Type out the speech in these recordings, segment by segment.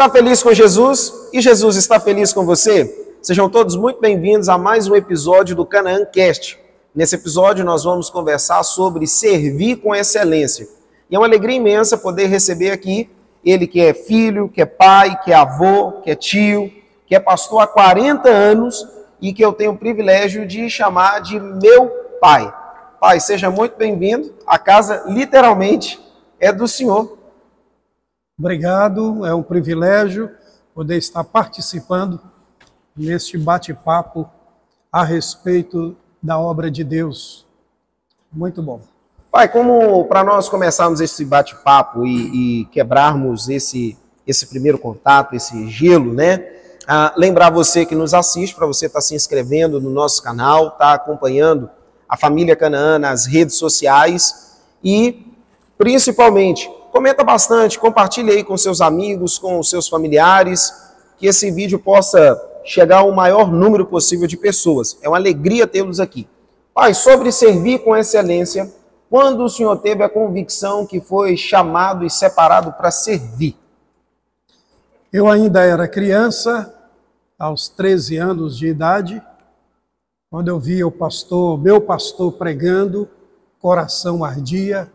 Está feliz com Jesus? E Jesus está feliz com você? Sejam todos muito bem-vindos a mais um episódio do Canaã Cast. Nesse episódio nós vamos conversar sobre servir com excelência. E é uma alegria imensa poder receber aqui ele que é filho, que é pai, que é avô, que é tio, que é pastor há 40 anos e que eu tenho o privilégio de chamar de meu pai. Pai, seja muito bem-vindo. A casa literalmente é do Senhor. Obrigado, é um privilégio poder estar participando neste bate-papo a respeito da obra de Deus. Muito bom. Pai, como para nós começarmos esse bate-papo e quebrarmos esse primeiro contato, esse gelo, né? Lembrar você que nos assiste, para você estar se inscrevendo no nosso canal, estar acompanhando a família Canaã nas redes sociais e, principalmente, comenta bastante, compartilhe aí com seus amigos, com os seus familiares, que esse vídeo possa chegar ao maior número possível de pessoas. É uma alegria tê-los aqui. Pai, sobre servir com excelência, quando o senhor teve a convicção que foi chamado e separado para servir? Eu ainda era criança, aos 13 anos de idade, quando eu via o pastor, meu pastor pregando, coração ardia,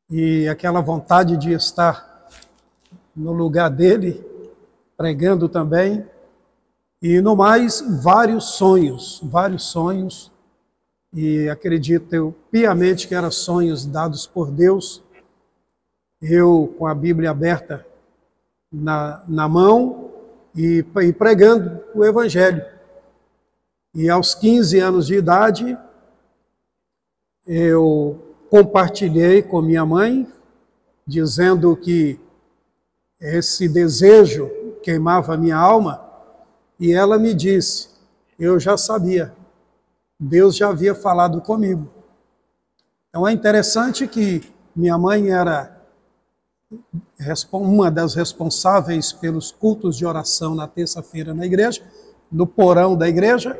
e aquela vontade de estar no lugar dele, pregando também, e no mais, vários sonhos, e acredito eu piamente que eram sonhos dados por Deus, eu com a Bíblia aberta na mão e pregando o Evangelho. E aos 15 anos de idade, eu compartilhei com minha mãe, dizendo que esse desejo queimava a minha alma, e ela me disse, eu já sabia, Deus já havia falado comigo. Então é interessante que minha mãe era uma das responsáveis pelos cultos de oração na terça-feira na igreja, no porão da igreja,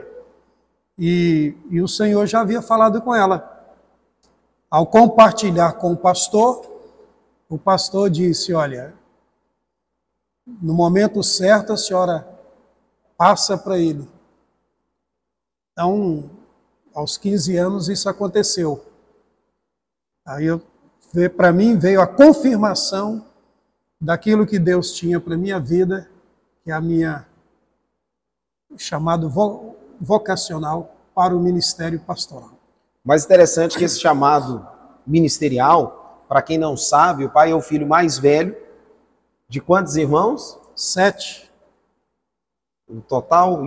e o Senhor já havia falado com ela. Ao compartilhar com o pastor disse, olha, no momento certo a senhora passa para ele. Então, aos 15 anos isso aconteceu. Aí para mim veio a confirmação daquilo que Deus tinha para a minha vida, que é a minha chamado vocacional para o ministério pastoral. Mais interessante que esse chamado ministerial, para quem não sabe, o pai é o filho mais velho de quantos irmãos? 7. O total,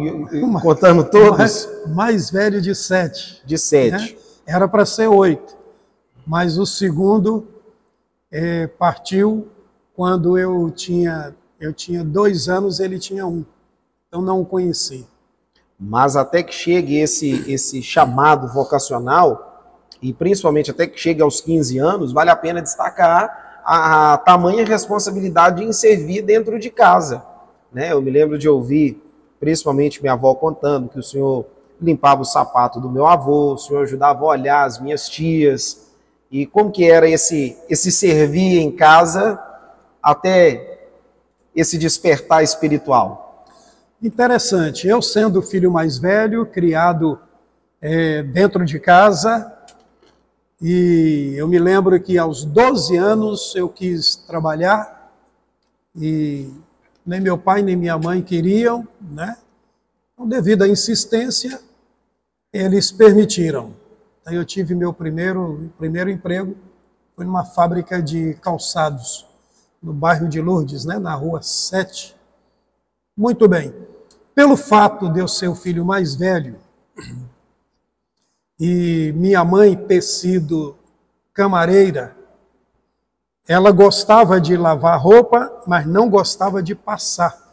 contando todos? Mais velho de 7. De 7. Né? Era para ser 8, mas o segundo partiu quando eu tinha 2 anos, ele tinha 1. Então não o conheci. Mas até que chegue esse chamado vocacional, e principalmente até que chegue aos 15 anos, vale a pena destacar a tamanha responsabilidade em servir dentro de casa. Né? Eu me lembro de ouvir, principalmente minha avó contando que o senhor limpava o sapato do meu avô, o senhor ajudava a olhar as minhas tias, e como que era esse servir em casa até esse despertar espiritual. Interessante, eu sendo o filho mais velho, criado dentro de casa, e eu me lembro que aos 12 anos eu quis trabalhar, e nem meu pai nem minha mãe queriam, né? Então, devido à insistência, eles permitiram. Então, eu tive meu primeiro emprego, foi numa fábrica de calçados, no bairro de Lourdes, né? Na rua 7. Muito bem. Pelo fato de eu ser o filho mais velho e minha mãe ter sido camareira, ela gostava de lavar roupa, mas não gostava de passar.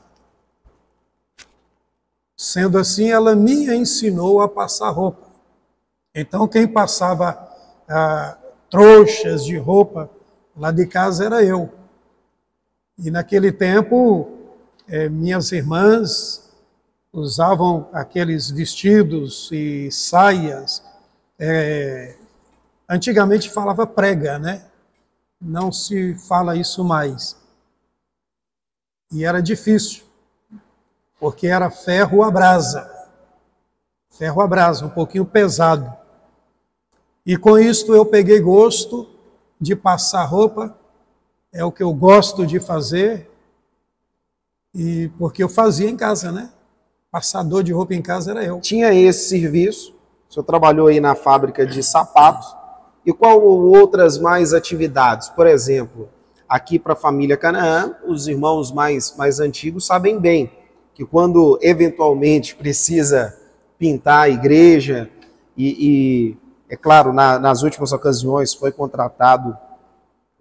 Sendo assim, ela me ensinou a passar roupa. Então, quem passava trouxas de roupa lá de casa era eu. E naquele tempo, minhas irmãs usavam aqueles vestidos e saias. Antigamente falava prega, né? Não se fala isso mais. E era difícil, porque era ferro à brasa. Ferro à brasa, um pouquinho pesado. E com isto eu peguei gosto de passar roupa, é o que eu gosto de fazer, e porque eu fazia em casa, né? Passador de roupa em casa era eu. Tinha esse serviço, o senhor trabalhou aí na fábrica de sapatos, e qual outras mais atividades? Por exemplo, aqui para a família Canaã, os irmãos mais antigos sabem bem que quando eventualmente precisa pintar a igreja, e é claro, nas últimas ocasiões foi contratado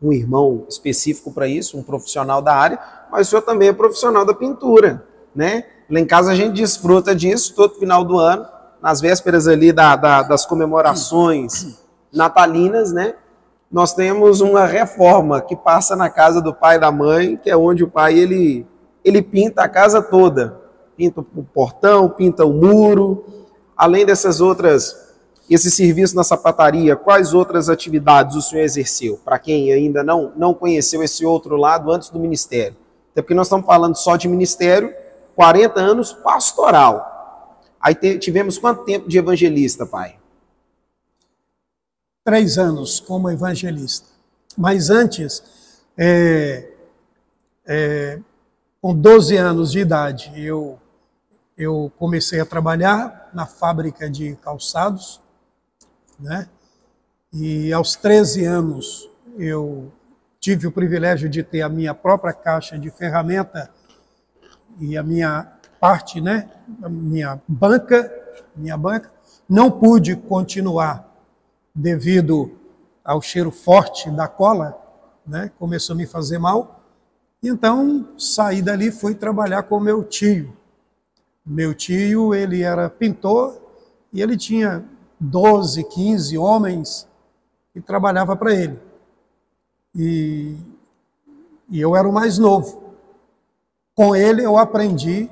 um irmão específico para isso, um profissional da área, mas o senhor também é profissional da pintura, né? Lá em casa a gente desfruta disso todo final do ano, nas vésperas ali das comemorações natalinas, né? Nós temos uma reforma que passa na casa do pai e da mãe, que é onde o pai ele pinta a casa toda, pinta o portão, pinta o muro, além dessas outras. Esse serviço na sapataria, quais outras atividades o senhor exerceu? Para quem ainda não conheceu esse outro lado antes do ministério. Até porque nós estamos falando só de ministério, 40 anos pastoral. Aí tivemos quanto tempo de evangelista, pai? 3 anos como evangelista. Mas antes, com 12 anos de idade, eu comecei a trabalhar na fábrica de calçados, né? E aos 13 anos eu tive o privilégio de ter a minha própria caixa de ferramenta e a minha parte, né? A minha banca. Não pude continuar devido ao cheiro forte da cola, né? Começou a me fazer mal. Então saí dali e fui trabalhar com meu tio. Meu tio, ele era pintor e ele tinha 12, 15 homens que trabalhava para ele. E eu era o mais novo. Com ele eu aprendi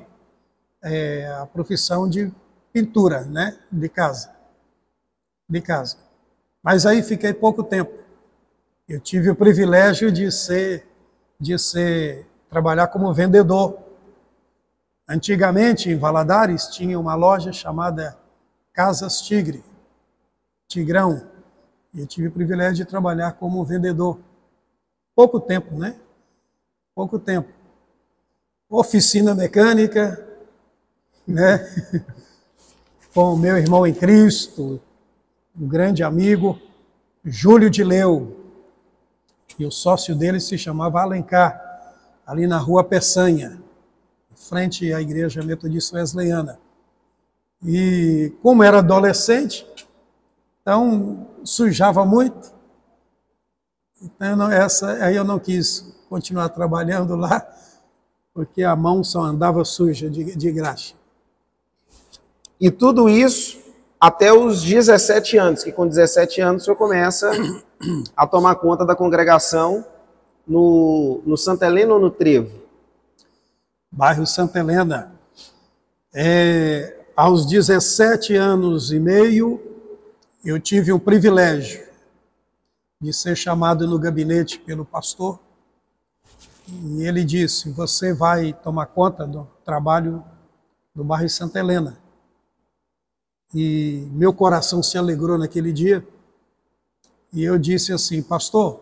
a profissão de pintura, né? De casa. Mas aí fiquei pouco tempo. Eu tive o privilégio de trabalhar como vendedor. Antigamente, em Valadares, tinha uma loja chamada Casas Tigrão. E eu tive o privilégio de trabalhar como vendedor. Pouco tempo, né? Pouco tempo. Oficina mecânica, né? Com o meu irmão em Cristo, um grande amigo, Júlio de Leu. E o sócio dele se chamava Alencar, ali na rua Peçanha, frente à igreja metodista wesleyana. E como era adolescente, então sujava muito. Então aí eu não quis continuar trabalhando lá, porque a mão só andava suja de graxa. E tudo isso até os 17 anos, que com 17 anos o senhor começa a tomar conta da congregação no Santa Helena ou no Trevo? Bairro Santa Helena. Aos 17 anos e meio, eu tive o privilégio de ser chamado no gabinete pelo pastor. E ele disse: você vai tomar conta do trabalho do bairro Santa Helena. E meu coração se alegrou naquele dia. E eu disse assim: pastor,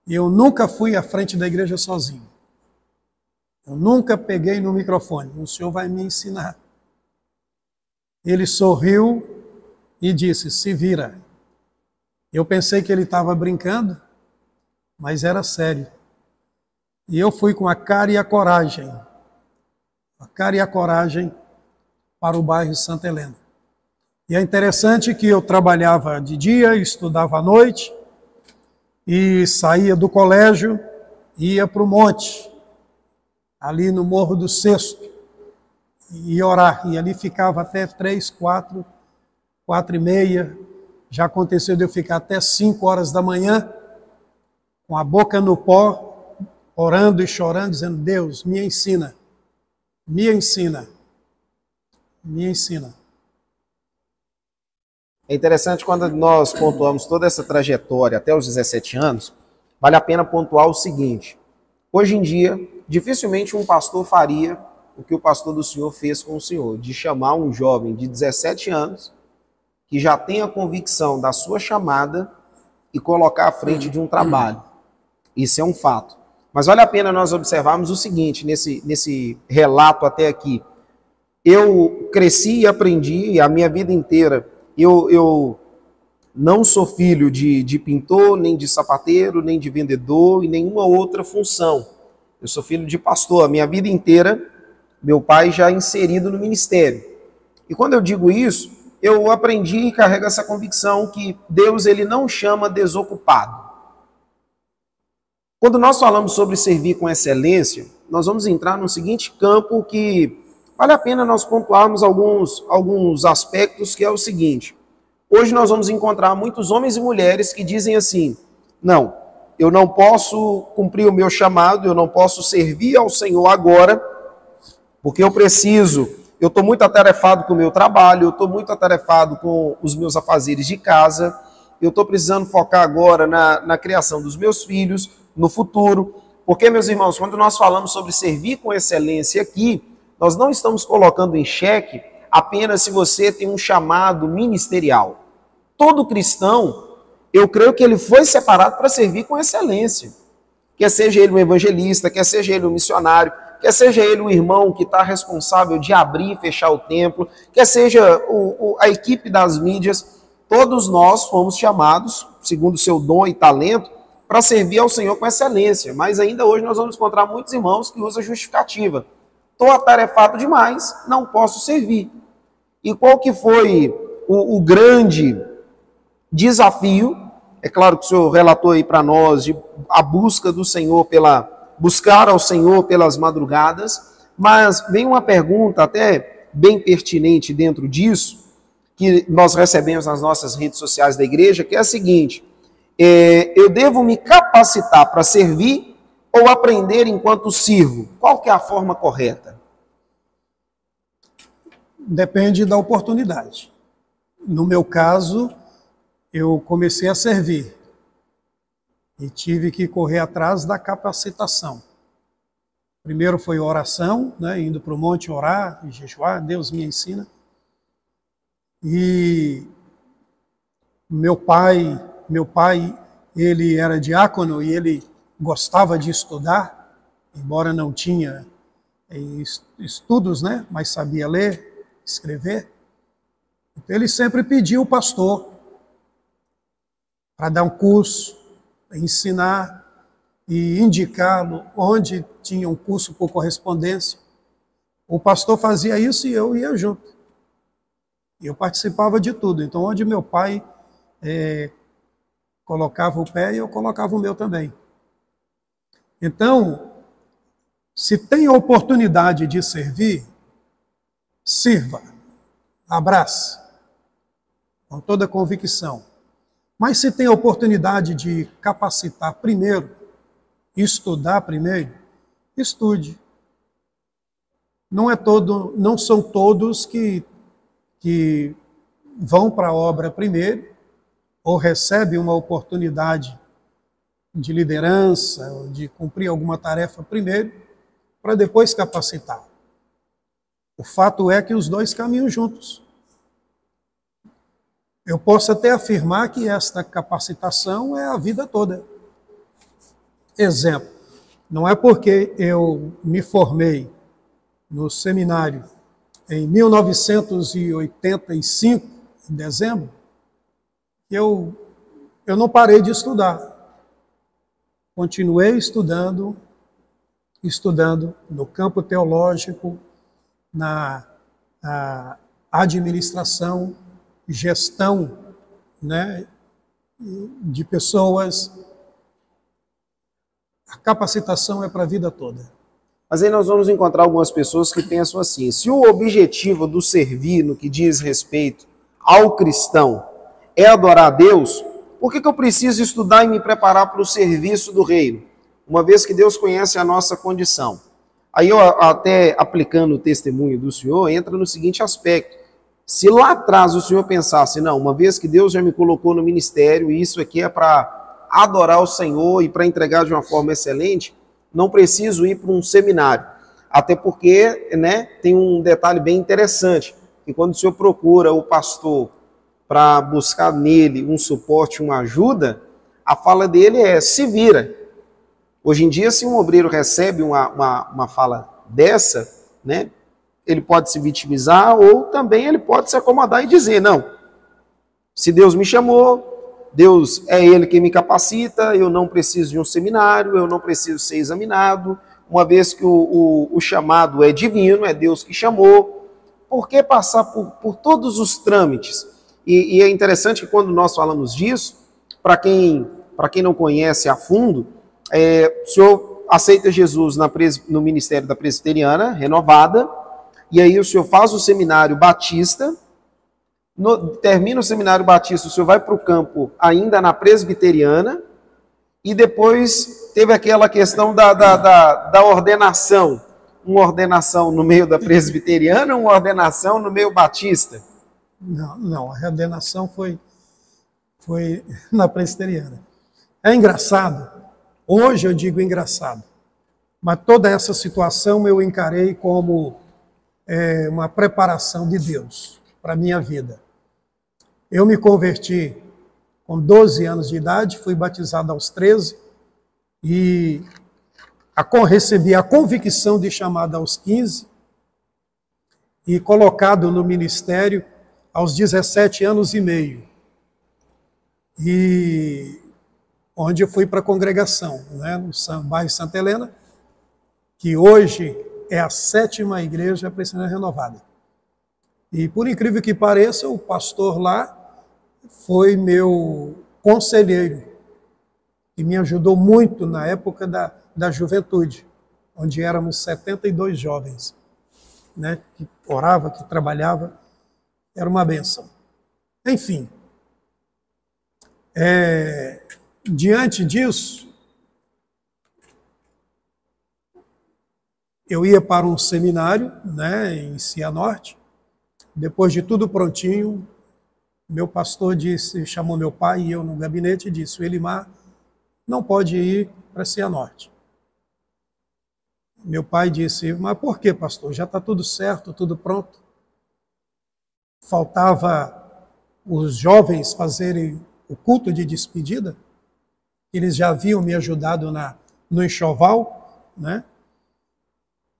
eu nunca fui à frente da igreja sozinho. Eu nunca peguei no microfone. O senhor vai me ensinar. Ele sorriu e disse: se vira. Eu pensei que ele estava brincando, mas era sério. E eu fui com a cara e a coragem para o bairro Santa Helena. E é interessante que eu trabalhava de dia, estudava à noite, e saía do colégio e ia para o monte, ali no Morro do Cesto, e orar. E ali ficava até 3, 4, 4h30. Já aconteceu de eu ficar até 5 horas da manhã, com a boca no pó, orando e chorando, dizendo: Deus, me ensina, me ensina, me ensina. É interessante quando nós pontuamos toda essa trajetória até os 17 anos, vale a pena pontuar o seguinte: hoje em dia, dificilmente um pastor faria o que o pastor do senhor fez com o senhor, de chamar um jovem de 17 anos, que já tem a convicção da sua chamada, e colocar à frente de um trabalho. Isso é um fato. Mas vale a pena nós observarmos o seguinte, nesse relato até aqui. Eu cresci e aprendi a minha vida inteira. Eu não sou filho de pintor, nem de sapateiro, nem de vendedor e nenhuma outra função. Eu sou filho de pastor. A minha vida inteira, meu pai já inserido no ministério. E quando eu digo isso, eu aprendi e carrego essa convicção que Deus ele não chama desocupado. Quando nós falamos sobre servir com excelência, nós vamos entrar no seguinte campo que vale a pena nós pontuarmos alguns aspectos, que é o seguinte. Hoje nós vamos encontrar muitos homens e mulheres que dizem assim, não, eu não posso cumprir o meu chamado, eu não posso servir ao Senhor agora, porque eu estou muito atarefado com o meu trabalho, eu estou muito atarefado com os meus afazeres de casa, eu estou precisando focar agora na criação dos meus filhos, no futuro. Porque, meus irmãos, quando nós falamos sobre servir com excelência aqui, nós não estamos colocando em xeque apenas se você tem um chamado ministerial. Todo cristão, eu creio que ele foi separado para servir com excelência. Quer seja ele um evangelista, quer seja ele um missionário, quer seja ele um irmão que está responsável de abrir e fechar o templo, quer seja a equipe das mídias, todos nós fomos chamados, segundo o seu dom e talento, para servir ao Senhor com excelência. Mas ainda hoje nós vamos encontrar muitos irmãos que usam justificativa. Estou atarefado demais, não posso servir. E qual que foi o grande desafio? É claro que o senhor relatou aí para nós a busca do Senhor buscar ao Senhor pelas madrugadas, mas vem uma pergunta até bem pertinente dentro disso, que nós recebemos nas nossas redes sociais da igreja, que é a seguinte: eu devo me capacitar para servir ou aprender enquanto sirvo? Qual que é a forma correta? Depende da oportunidade. No meu caso, eu comecei a servir e tive que correr atrás da capacitação. Primeiro foi oração, né, indo para o monte orar e jejuar, Deus me ensina. E meu pai, ele era diácono e ele gostava de estudar, embora não tinha estudos, né, mas sabia ler, escrever. Então ele sempre pediu o pastor para dar um curso, ensinar e indicá-lo onde tinha um curso por correspondência. O pastor fazia isso e eu ia junto. Eu participava de tudo. Então, onde meu pai colocava o pé, eu colocava o meu também. Então, se tem a oportunidade de servir, sirva, abrace, com toda convicção. Mas se tem a oportunidade de capacitar primeiro, estudar primeiro, estude. Não são todos que vão para a obra primeiro, ou recebem uma oportunidade de liderança, ou de cumprir alguma tarefa primeiro, para depois capacitar. O fato é que os dois caminham juntos. Eu posso até afirmar que esta capacitação é a vida toda. Exemplo, não é porque eu me formei no seminário em 1985, em dezembro, que eu não parei de estudar. Continuei estudando no campo teológico, na administração, gestão, né, de pessoas. A capacitação é para a vida toda. Mas aí nós vamos encontrar algumas pessoas que pensam assim: se o objetivo do servir no que diz respeito ao cristão é adorar a Deus, por que eu preciso estudar e me preparar para o serviço do reino? Uma vez que Deus conhece a nossa condição. Aí eu, até aplicando o testemunho do senhor, entra no seguinte aspecto: se lá atrás o senhor pensasse, não, uma vez que Deus já me colocou no ministério, e isso aqui é para adorar o Senhor e para entregar de uma forma excelente, não preciso ir para um seminário. Até porque, né, tem um detalhe bem interessante, que quando o senhor procura o pastor para buscar nele um suporte, uma ajuda, a fala dele é: se vira. Hoje em dia, se um obreiro recebe uma fala dessa, né, ele pode se vitimizar ou também ele pode se acomodar e dizer: não, se Deus me chamou, Deus é Ele que me capacita, eu não preciso de um seminário, eu não preciso ser examinado, uma vez que o chamado é divino, é Deus que chamou, por que passar por todos os trâmites? E é interessante que quando nós falamos disso, para quem não conhece a fundo, o senhor aceita Jesus no ministério da Presbiteriana Renovada, e aí o senhor faz o seminário batista, termina o seminário batista, o senhor vai para o campo ainda na Presbiteriana, e depois teve aquela questão da ordenação, uma ordenação no meio da Presbiteriana, uma ordenação no meio batista. Não, a ordenação foi na Presbiteriana. É engraçado, hoje eu digo engraçado, mas toda essa situação eu encarei como uma preparação de Deus para a minha vida. Eu me converti com 12 anos de idade, fui batizado aos 13 e recebi a convicção de chamada aos 15 e colocado no ministério aos 17 anos e meio. E onde eu fui para a congregação, né, no bairro Santa Helena, que hoje é a 7ª igreja presbiteriana renovada. E por incrível que pareça, o pastor lá foi meu conselheiro e me ajudou muito na época da juventude, onde éramos 72 jovens, né, que orava, que trabalhava, era uma bênção. Enfim, diante disso, eu ia para um seminário, né, em Cianorte. Depois de tudo prontinho, meu pastor chamou meu pai e eu no gabinete e disse: o Elimar não pode ir para Cianorte. Meu pai disse: mas por que, pastor? Já está tudo certo, tudo pronto. Faltava os jovens fazerem o culto de despedida. Eles já haviam me ajudado no enxoval, né?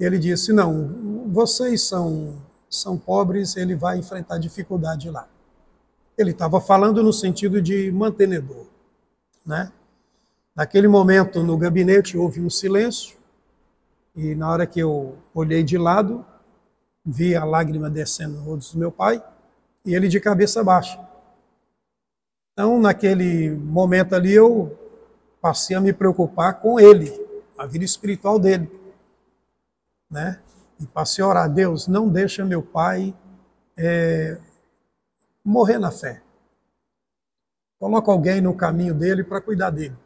Ele disse: não, vocês são pobres, ele vai enfrentar dificuldade lá. Ele estava falando no sentido de mantenedor, né? Naquele momento, no gabinete, houve um silêncio, e na hora que eu olhei de lado, vi a lágrima descendo no rosto do meu pai, e ele de cabeça baixa. Então, naquele momento ali, eu passei a me preocupar com ele, a vida espiritual dele, né? E passei a orar: Deus, não deixa meu pai morrer na fé. Coloca alguém no caminho dele para cuidar dele.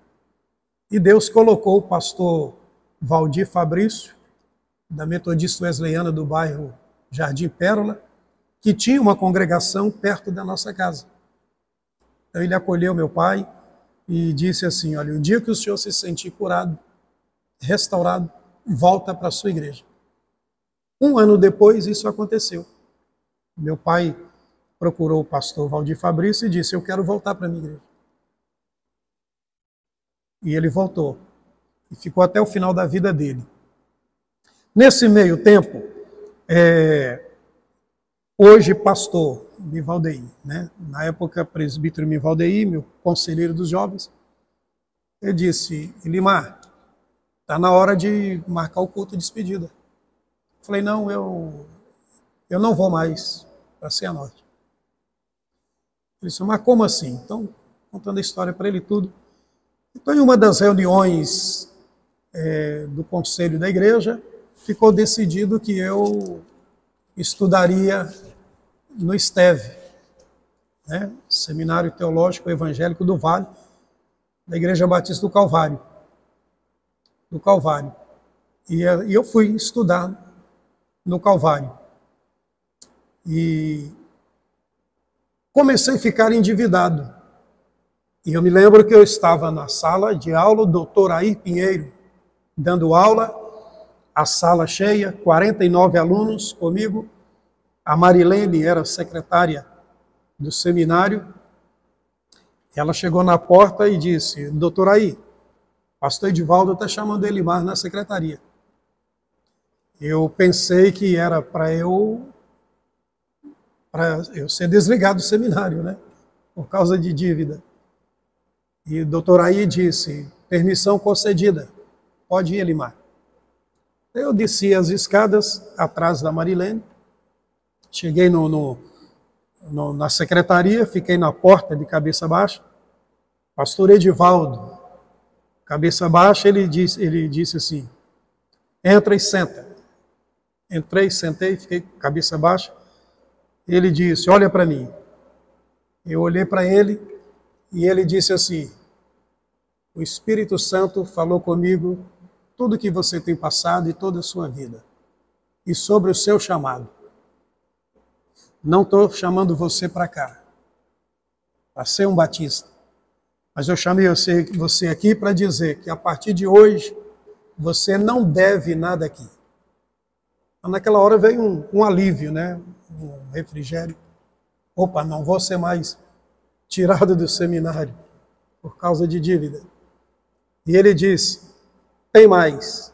E Deus colocou o pastor Valdir Fabrício, da Metodista Wesleyana do bairro Jardim Pérola, que tinha uma congregação perto da nossa casa. Então ele acolheu meu pai e disse assim: olha, o dia que o senhor se sentir curado, restaurado, volta para a sua igreja. Um ano depois, isso aconteceu. Meu pai procurou o pastor Valdir Fabrício e disse: eu quero voltar para a minha igreja. E ele voltou. E ficou até o final da vida dele. Nesse meio tempo, hoje pastor Mivaldeí, né? Na época presbítero Mivaldeí, meu conselheiro dos jovens, ele disse: Elimar, está na hora de marcar o culto de despedida. Eu falei: não, eu não vou mais para Cianorte. Ele disse: mas como assim? Então, contando a história para ele tudo. Então, em uma das reuniões do conselho da igreja, ficou decidido que eu estudaria no STEV, né? Seminário Teológico Evangélico do Vale, da Igreja Batista do Calvário. E eu fui estudar no Calvário. E comecei a ficar endividado. E eu me lembro que eu estava na sala de aula, o doutor Air Pinheiro, dando aula, a sala cheia, 49 alunos comigo. A Marilene era secretária do seminário. Ela chegou na porta e disse: doutor aí, pastor Edivaldo está chamando Elimar na secretaria. Eu pensei que era para eu ser desligado do seminário, né? Por causa de dívida. E o doutor aí disse: permissão concedida, pode ir, Elimar. Eu desci as escadas atrás da Marilene, cheguei na secretaria, fiquei na porta de cabeça baixa. Pastor Edivaldo, cabeça baixa, ele disse assim: entra e senta. Entrei, sentei, fiquei cabeça baixa. Ele disse: olha para mim. Eu olhei para ele e ele disse assim: o Espírito Santo falou comigo tudo que você tem passado e toda a sua vida, e sobre o seu chamado. Não estou chamando você para cá, para ser um batista, mas eu chamei você aqui para dizer que a partir de hoje você não deve nada aqui. Naquela hora veio um alívio, né? Um refrigério. Opa, não vou ser mais tirado do seminário por causa de dívida. E ele disse: tem mais.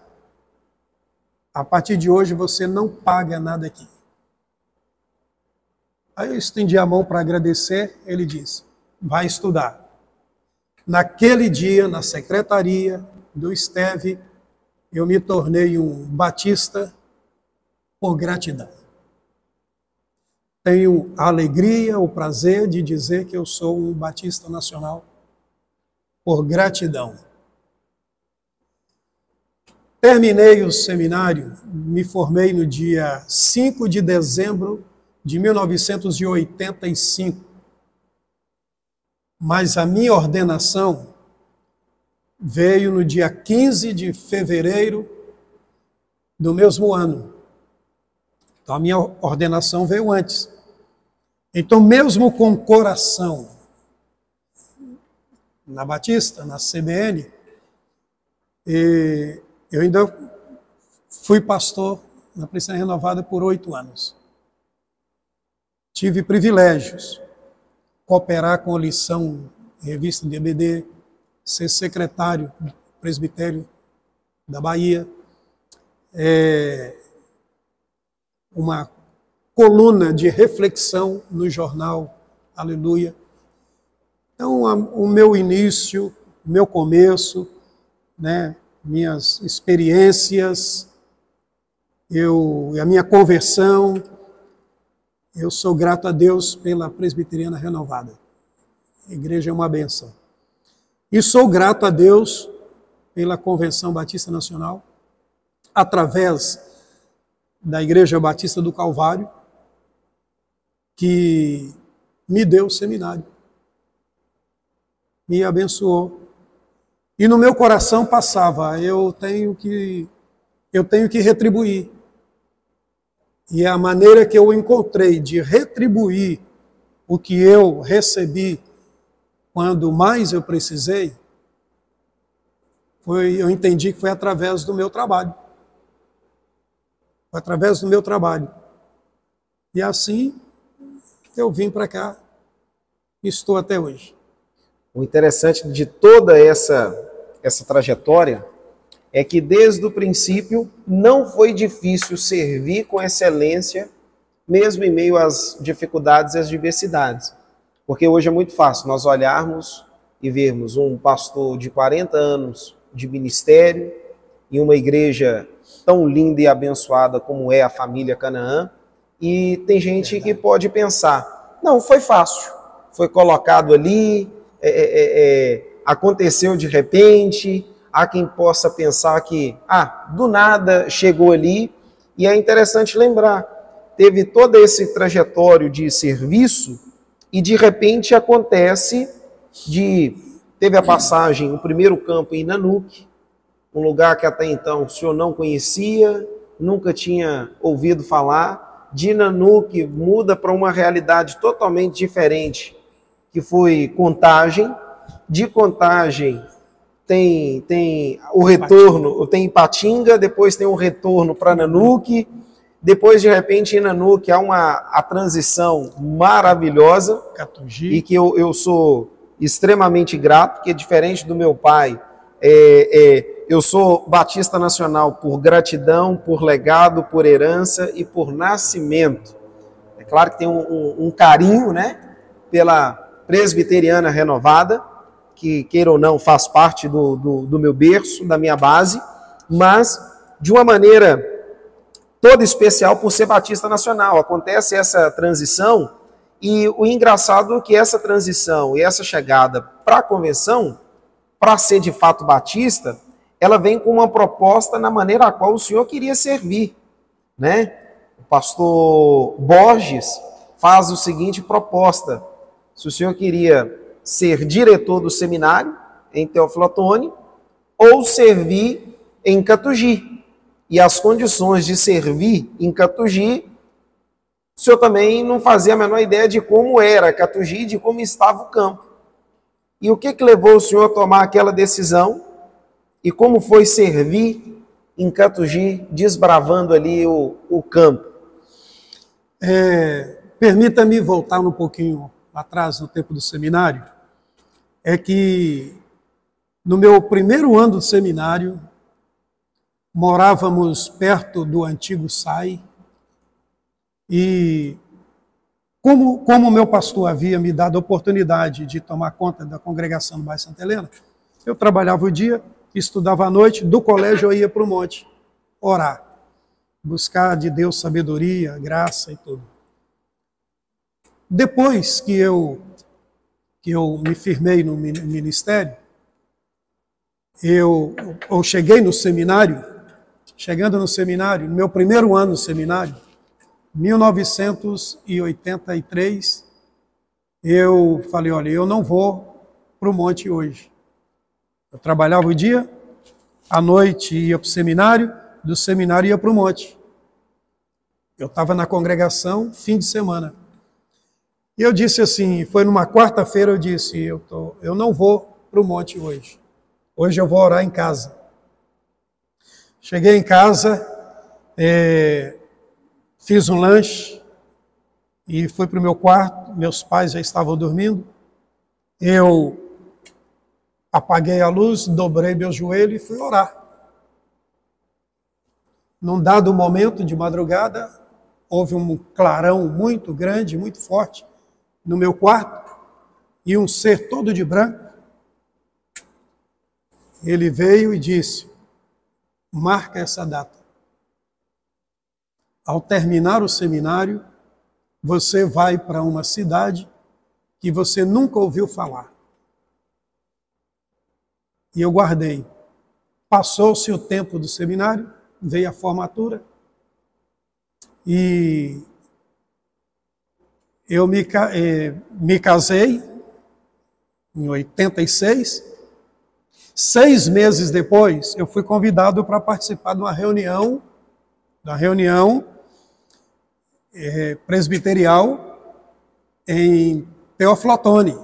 A partir de hoje você não paga nada aqui. Aí eu estendi a mão para agradecer. Ele disse: vai estudar. Naquele dia, na secretaria do Esteve, eu me tornei um batista por gratidão. Tenho a alegria, o prazer de dizer que eu sou um batista nacional por gratidão. Terminei o seminário, me formei no dia 5 de dezembro de 1985. Mas a minha ordenação veio no dia 15 de fevereiro do mesmo ano. Então a minha ordenação veio antes. Então, mesmo com o coração na Batista, na CBN, eu ainda fui pastor na Presbiteriana Renovada por 8 anos. Tive privilégios, cooperar com a lição, revista de EBD, ser secretário do presbitério da Bahia, uma coluna de reflexão no jornal Aleluia. Então, o meu início, o meu começo, né, minhas experiências, a minha conversão, eu sou grato a Deus pela Presbiteriana Renovada. A igreja é uma bênção. E sou grato a Deus pela Convenção Batista Nacional, através da Igreja Batista do Calvário, que me deu o seminário, me abençoou. E no meu coração passava: eu tenho que retribuir. E a maneira que eu encontrei de retribuir o que eu recebi quando mais eu precisei, eu entendi que foi através do meu trabalho. Foi através do meu trabalho. E assim eu vim para cá e estou até hoje. O interessante de toda essa trajetória é que desde o princípio não foi difícil servir com excelência, mesmo em meio às dificuldades e às diversidades. Porque hoje é muito fácil nós olharmos e vermos um pastor de 40 anos de ministério em uma igreja tão linda e abençoada como é a família Canaã, e tem gente que pode pensar: não, foi fácil, foi colocado ali, aconteceu de repente. Há quem possa pensar que, do nada chegou ali. E é interessante lembrar, teve todo esse trajetório de serviço e de repente teve a passagem, o primeiro campo em Nanuque, um lugar que até então o senhor não conhecia, nunca tinha ouvido falar. De Nanuque muda para uma realidade totalmente diferente, que foi Contagem. De Contagem tem o retorno, tem Ipatinga, depois tem o retorno para Nanuque, depois de repente em Nanuque há a transição maravilhosa, Catugi. E que eu sou extremamente grato, porque diferente do meu pai, eu sou batista nacional por gratidão, por legado, por herança e por nascimento. É claro que tem um carinho, né, pela presbiteriana renovada, que, queira ou não, faz parte do meu berço, da minha base, mas de uma maneira toda especial por ser batista nacional. Acontece essa transição, e o engraçado é que essa transição e essa chegada para a convenção, para ser de fato batista, ela vem com uma proposta na maneira a qual o senhor queria servir, né? O pastor Borges faz a seguinte proposta: se o senhor queria ser diretor do seminário em Teófilo Otoni ou servir em Catugi. E as condições de servir em Catugi, o senhor também não fazia a menor ideia de como era Catugi, de como estava o campo. E o que levou o senhor a tomar aquela decisão? E como foi servir em Catugi, desbravando ali o campo? Permita-me voltar um pouquinho atrás, no tempo do seminário. É que no meu primeiro ano do seminário, morávamos perto do antigo SAI, e como o meu pastor havia me dado a oportunidade de tomar conta da congregação do bairro Santa Helena, eu trabalhava o dia, estudava à noite, do colégio eu ia para o monte orar, buscar de Deus sabedoria, graça e tudo. Depois que eu me firmei no ministério, eu cheguei no seminário, chegando no seminário, no meu primeiro ano no seminário, 1983, eu falei, olha, eu não vou para o monte hoje. Eu trabalhava o dia, à noite ia para o seminário, do seminário ia para o monte. Eu estava na congregação, fim de semana. E eu disse assim, foi numa quarta-feira, eu disse, eu não vou para o monte hoje. Hoje eu vou orar em casa. Cheguei em casa, fiz um lanche e fui para o meu quarto. Meus pais já estavam dormindo. Eu apaguei a luz, dobrei meu joelho e fui orar. Num dado momento de madrugada, houve um clarão muito grande, muito forte no meu quarto, e um ser todo de branco, ele veio e disse, marca essa data. Ao terminar o seminário, você vai para uma cidade que você nunca ouviu falar. E eu guardei. Passou-se o tempo do seminário, veio a formatura, e eu me casei em 86. 6 meses depois, eu fui convidado para participar de uma reunião presbiterial em Teófilo Otoni.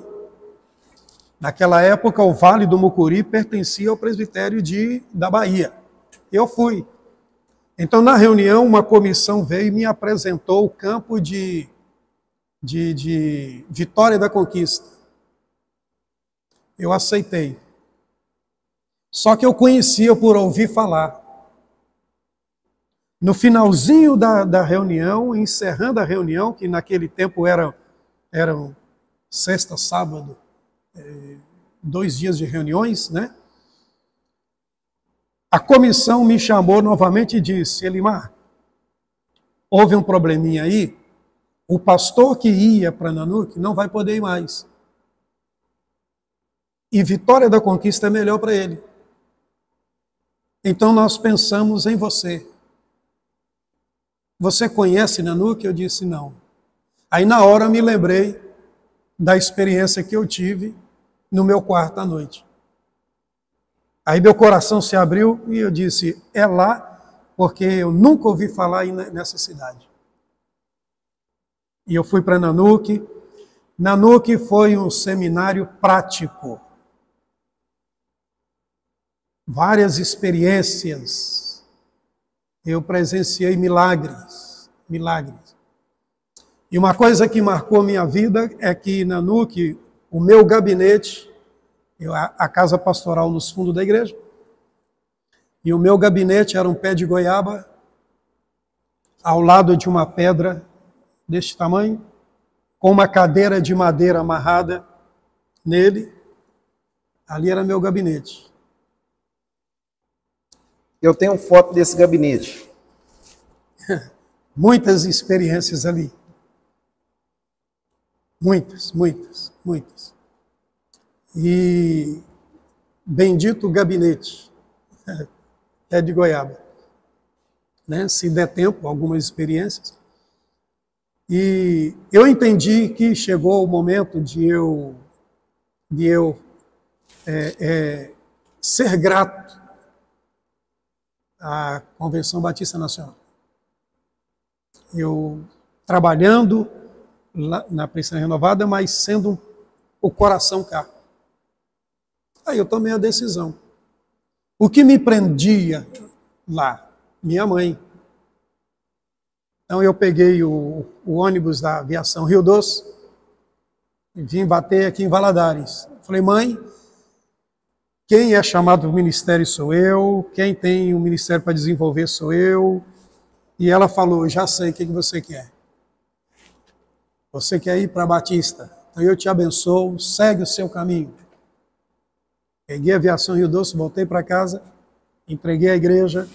Naquela época, o Vale do Mucuri pertencia ao presbitério da Bahia. Eu fui. Então, na reunião, uma comissão veio e me apresentou o campo de Vitória da Conquista. Eu aceitei. Só que eu conhecia por ouvir falar. No finalzinho da reunião, encerrando a reunião, que naquele tempo eram sexta, sábado, 2 dias de reuniões, né? A comissão me chamou novamente e disse, Elimar, houve um probleminha aí, o pastor que ia para Nanuque não vai poder ir mais. E Vitória da Conquista é melhor para ele. Então nós pensamos em você. Você conhece Nanuque? Eu disse não. Aí na hora eu me lembrei da experiência que eu tive no meu quarto à noite. Aí meu coração se abriu e eu disse, é lá, porque eu nunca ouvi falar nessa cidade. E eu fui para Nanuque. Nanuque foi um seminário prático. várias experiências. Eu presenciei milagres, milagres. E uma coisa que marcou minha vida é que na NUC, o meu gabinete, a casa pastoral nos fundos da igreja, e o meu gabinete era um pé de goiaba ao lado de uma pedra deste tamanho, com uma cadeira de madeira amarrada nele. Ali era meu gabinete. Eu tenho foto desse gabinete. Muitas experiências ali. Muitas, muitas, muitas. E bendito gabinete, é de goiaba. Né? Se der tempo, algumas experiências. E eu entendi que chegou o momento de eu ser grato à Convenção Batista Nacional. Eu trabalhando lá na Presbiteriana Renovada, mas sendo o coração cá. Aí eu tomei a decisão. O que me prendia lá? Minha mãe. Então eu peguei o ônibus da aviação Rio Doce e vim bater aqui em Valadares. Falei, mãe, quem é chamado para o ministério sou eu, quem tem um ministério para desenvolver sou eu. E ela falou, já sei o que você quer. Você quer ir para Batista? Então eu te abençoo, segue o seu caminho. Peguei a aviação Rio Doce, voltei para casa, entreguei a igreja,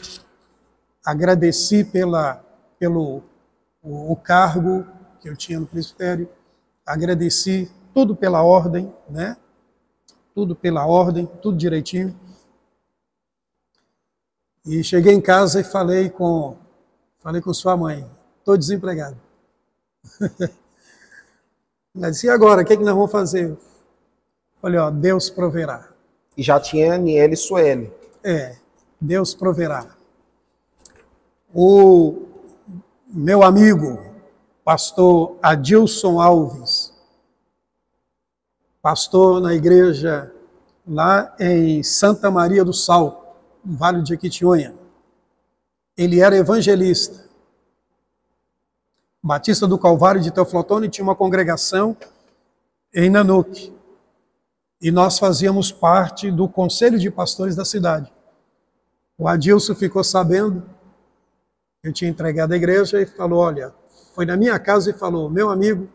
agradeci pelo cargo que eu tinha no presbitério, agradeci tudo pela ordem, né? Tudo pela ordem, tudo direitinho. E cheguei em casa e falei com sua mãe, estou desempregado. Ela disse, e agora, o que nós vamos fazer? Falei, ó, Deus proverá. E já tinha Aniele e Sueli. Deus proverá. O meu amigo, pastor Adilson Alves, pastor na igreja lá em Santa Maria do Salto, no Vale de Jequitinhonha. Ele era evangelista. Batista do Calvário de Teoflotone tinha uma congregação em Nanuque. E nós fazíamos parte do conselho de pastores da cidade. O Adilson ficou sabendo que eu tinha entregado a igreja e falou, olha, foi na minha casa e falou, meu amigo,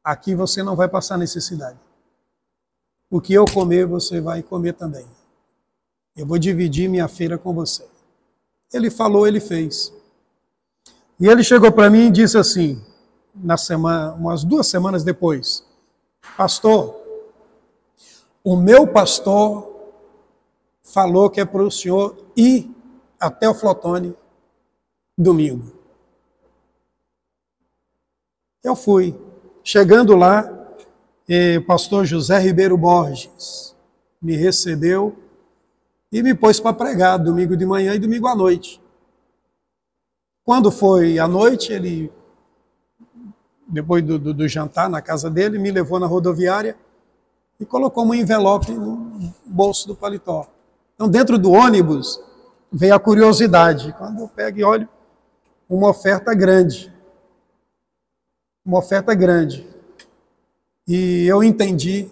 aqui você não vai passar necessidade. O que eu comer, você vai comer também. Eu vou dividir minha feira com você. Ele falou, ele fez. E ele chegou para mim e disse assim, umas 2 semanas depois, pastor, o meu pastor falou que é para o senhor ir até o Teoflotone domingo. Eu fui. Chegando lá, o pastor José Ribeiro Borges me recebeu e me pôs para pregar domingo de manhã e domingo à noite. Quando foi à noite, ele, depois do jantar na casa dele, me levou na rodoviária e colocou um envelope no bolso do paletó. Então, dentro do ônibus, veio a curiosidade. Quando eu pego e olho, uma oferta grande. Uma oferta grande. E eu entendi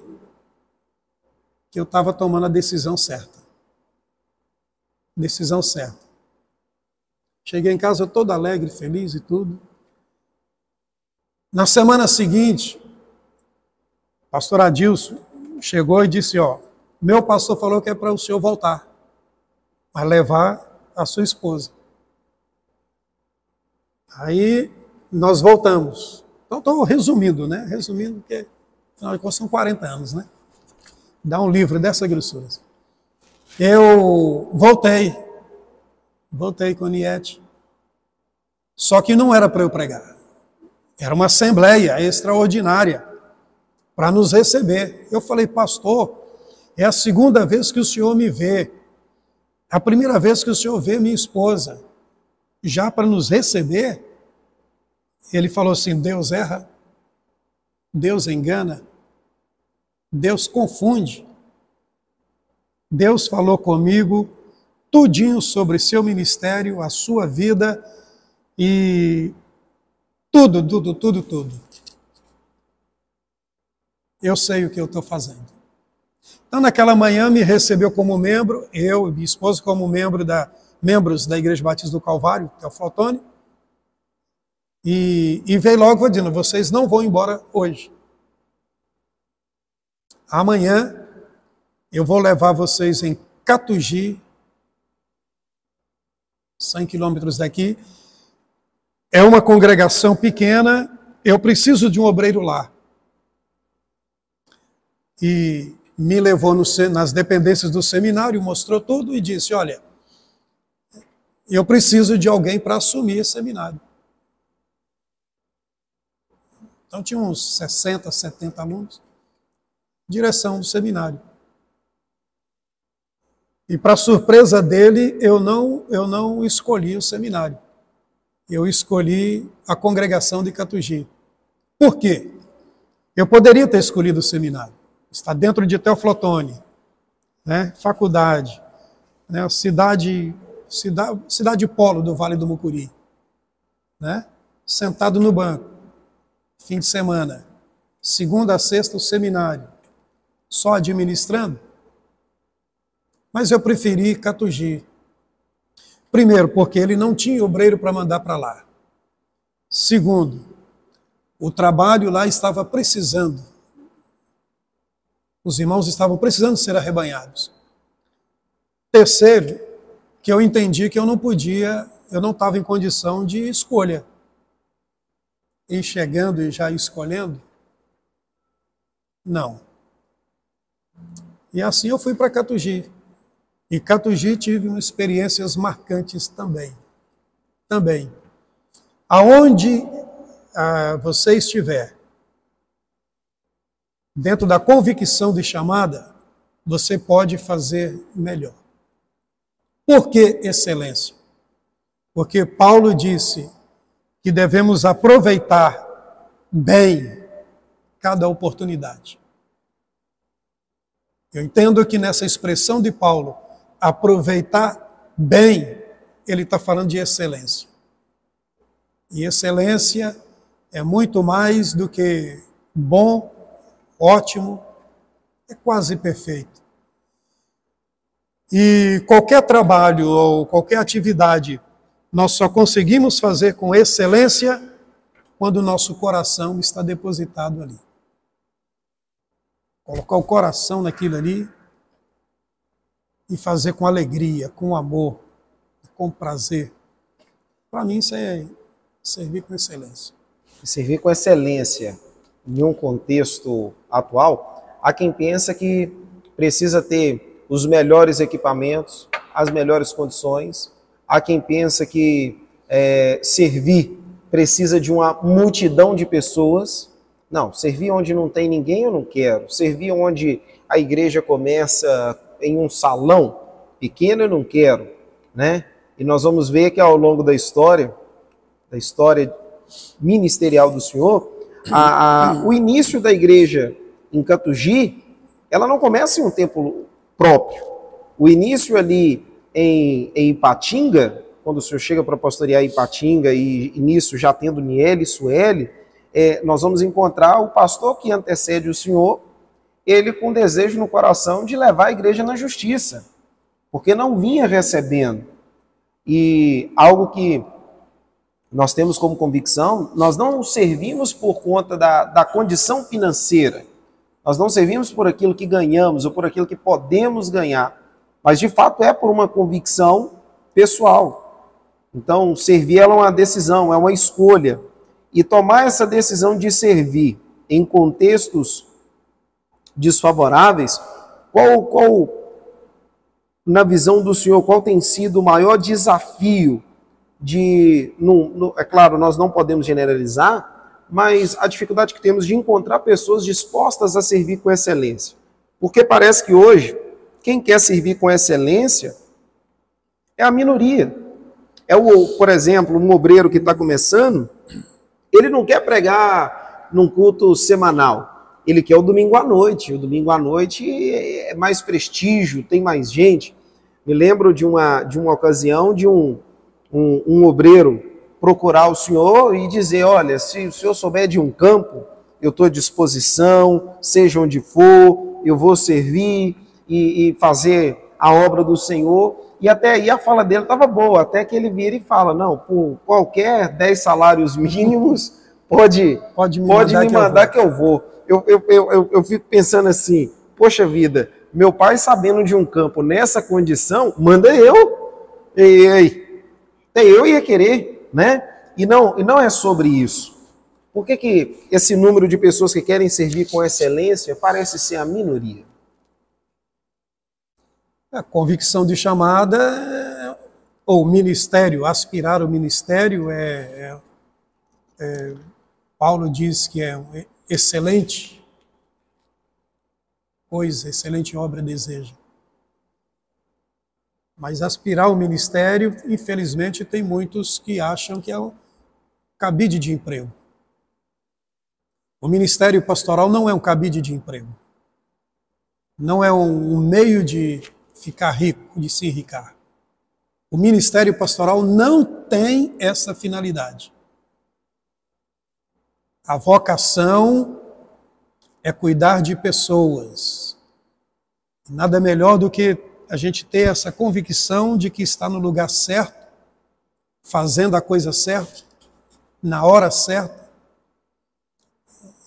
que eu estava tomando a decisão certa. Decisão certa. Cheguei em casa todo alegre, feliz e tudo. Na semana seguinte, o pastor Adilson chegou e disse, ó, meu pastor falou que é para o senhor voltar, mas levar a sua esposa. Aí nós voltamos. Então estou resumindo, né? Resumindo, porque afinal de contas são 40 anos, né? Dá um livro dessa grossura. Eu voltei com o Niete. Só que não era para eu pregar. Era uma assembleia extraordinária para nos receber. Eu falei, pastor, é a segunda vez que o senhor me vê. A primeira vez que o senhor vê minha esposa. Já para nos receber, ele falou assim, Deus erra, Deus engana, Deus confunde, Deus falou comigo tudinho sobre seu ministério, a sua vida e tudo. Eu sei o que eu estou fazendo. Então, naquela manhã, me recebeu como membro, eu e minha esposa como membros da Igreja Batista do Calvário, Teoflotone, e veio logo dizendo, vocês não vão embora hoje. Amanhã, eu vou levar vocês em Catugi, 100 quilômetros daqui. É uma congregação pequena, eu preciso de um obreiro lá. E me levou nas dependências do seminário, mostrou tudo e disse, olha, eu preciso de alguém para assumir esse seminário. Então tinha uns 60, 70 alunos, direção do seminário. E para surpresa dele, eu não escolhi o seminário. Eu escolhi a congregação de Catugi. Por quê? Eu poderia ter escolhido o seminário. Está dentro de Teoflotone, né? Faculdade, né? cidade polo do Vale do Mucuri, né? Sentado no banco, fim de semana, segunda a sexta o seminário, só administrando. Mas eu preferi Catugi. Primeiro, porque ele não tinha obreiro para mandar para lá. Segundo, o trabalho lá estava precisando. Os irmãos estavam precisando ser arrebanhados. Terceiro, que eu entendi que eu não estava em condição de escolha. Ir chegando e já escolhendo? Não. E assim eu fui para Catugi. E Catugi tive experiências marcantes também. Aonde você estiver, dentro da convicção de chamada, você pode fazer melhor. Por que excelência? Porque Paulo disse que devemos aproveitar bem cada oportunidade. Eu entendo que nessa expressão de Paulo, aproveitar bem, ele está falando de excelência. E excelência é muito mais do que bom, ótimo, é quase perfeito. E qualquer trabalho ou qualquer atividade, nós só conseguimos fazer com excelência quando o nosso coração está depositado ali. Colocar o coração naquilo ali e fazer com alegria, com amor, com prazer. Para mim isso é servir com excelência. Servir com excelência em um contexto atual, há quem pensa que precisa ter os melhores equipamentos, as melhores condições, há quem pensa que servir precisa de uma multidão de pessoas. Não, servir onde não tem ninguém eu não quero. Servir onde a igreja começa em um salão pequeno eu não quero, né? E nós vamos ver que ao longo da história ministerial do Senhor, o início da igreja em Catugi, ela não começa em um templo próprio. O início ali em Ipatinga, quando o Senhor chega para pastorear Ipatinga e início já tendo Niele e Sueli, nós vamos encontrar o pastor que antecede o Senhor, ele com desejo no coração de levar a igreja na justiça, porque não vinha recebendo. E algo que nós temos como convicção, nós não servimos por conta da condição financeira, nós não servimos por aquilo que ganhamos ou por aquilo que podemos ganhar, mas de fato é por uma convicção pessoal. Então, servir é uma decisão, é uma escolha. E tomar essa decisão de servir em contextos desfavoráveis, na visão do Senhor, qual tem sido o maior desafio é claro, nós não podemos generalizar, mas a dificuldade que temos de encontrar pessoas dispostas a servir com excelência. Porque parece que hoje, quem quer servir com excelência é a minoria. Por exemplo, um obreiro que está começando, ele não quer pregar num culto semanal. ele quer o domingo à noite. O domingo à noite é mais prestígio, tem mais gente. Me lembro de uma ocasião de um obreiro procurar o senhor e dizer, olha, se o senhor souber de um campo, eu estou à disposição, seja onde for, eu vou servir e fazer a obra do Senhor. E até aí a fala dele estava boa, até que ele vira e fala, não, por qualquer 10 salários mínimos, pode me mandar que eu vou. Eu fico pensando assim, poxa vida, meu pai sabendo de um campo nessa condição, manda eu. Até eu ia querer, né? E não é sobre isso. Por que esse número de pessoas que querem servir com excelência parece ser a minoria? A convicção de chamada, ou ministério, aspirar ao ministério, Paulo diz que é excelente coisa, excelente obra deseja. Mas aspirar ao ministério, infelizmente, tem muitos que acham que é um cabide de emprego. O ministério pastoral não é um cabide de emprego. Não é um meio de ficar rico, de se enriquecer. O ministério pastoral não tem essa finalidade. A vocação é cuidar de pessoas. Nada melhor do que a gente ter essa convicção de que está no lugar certo, fazendo a coisa certa, na hora certa.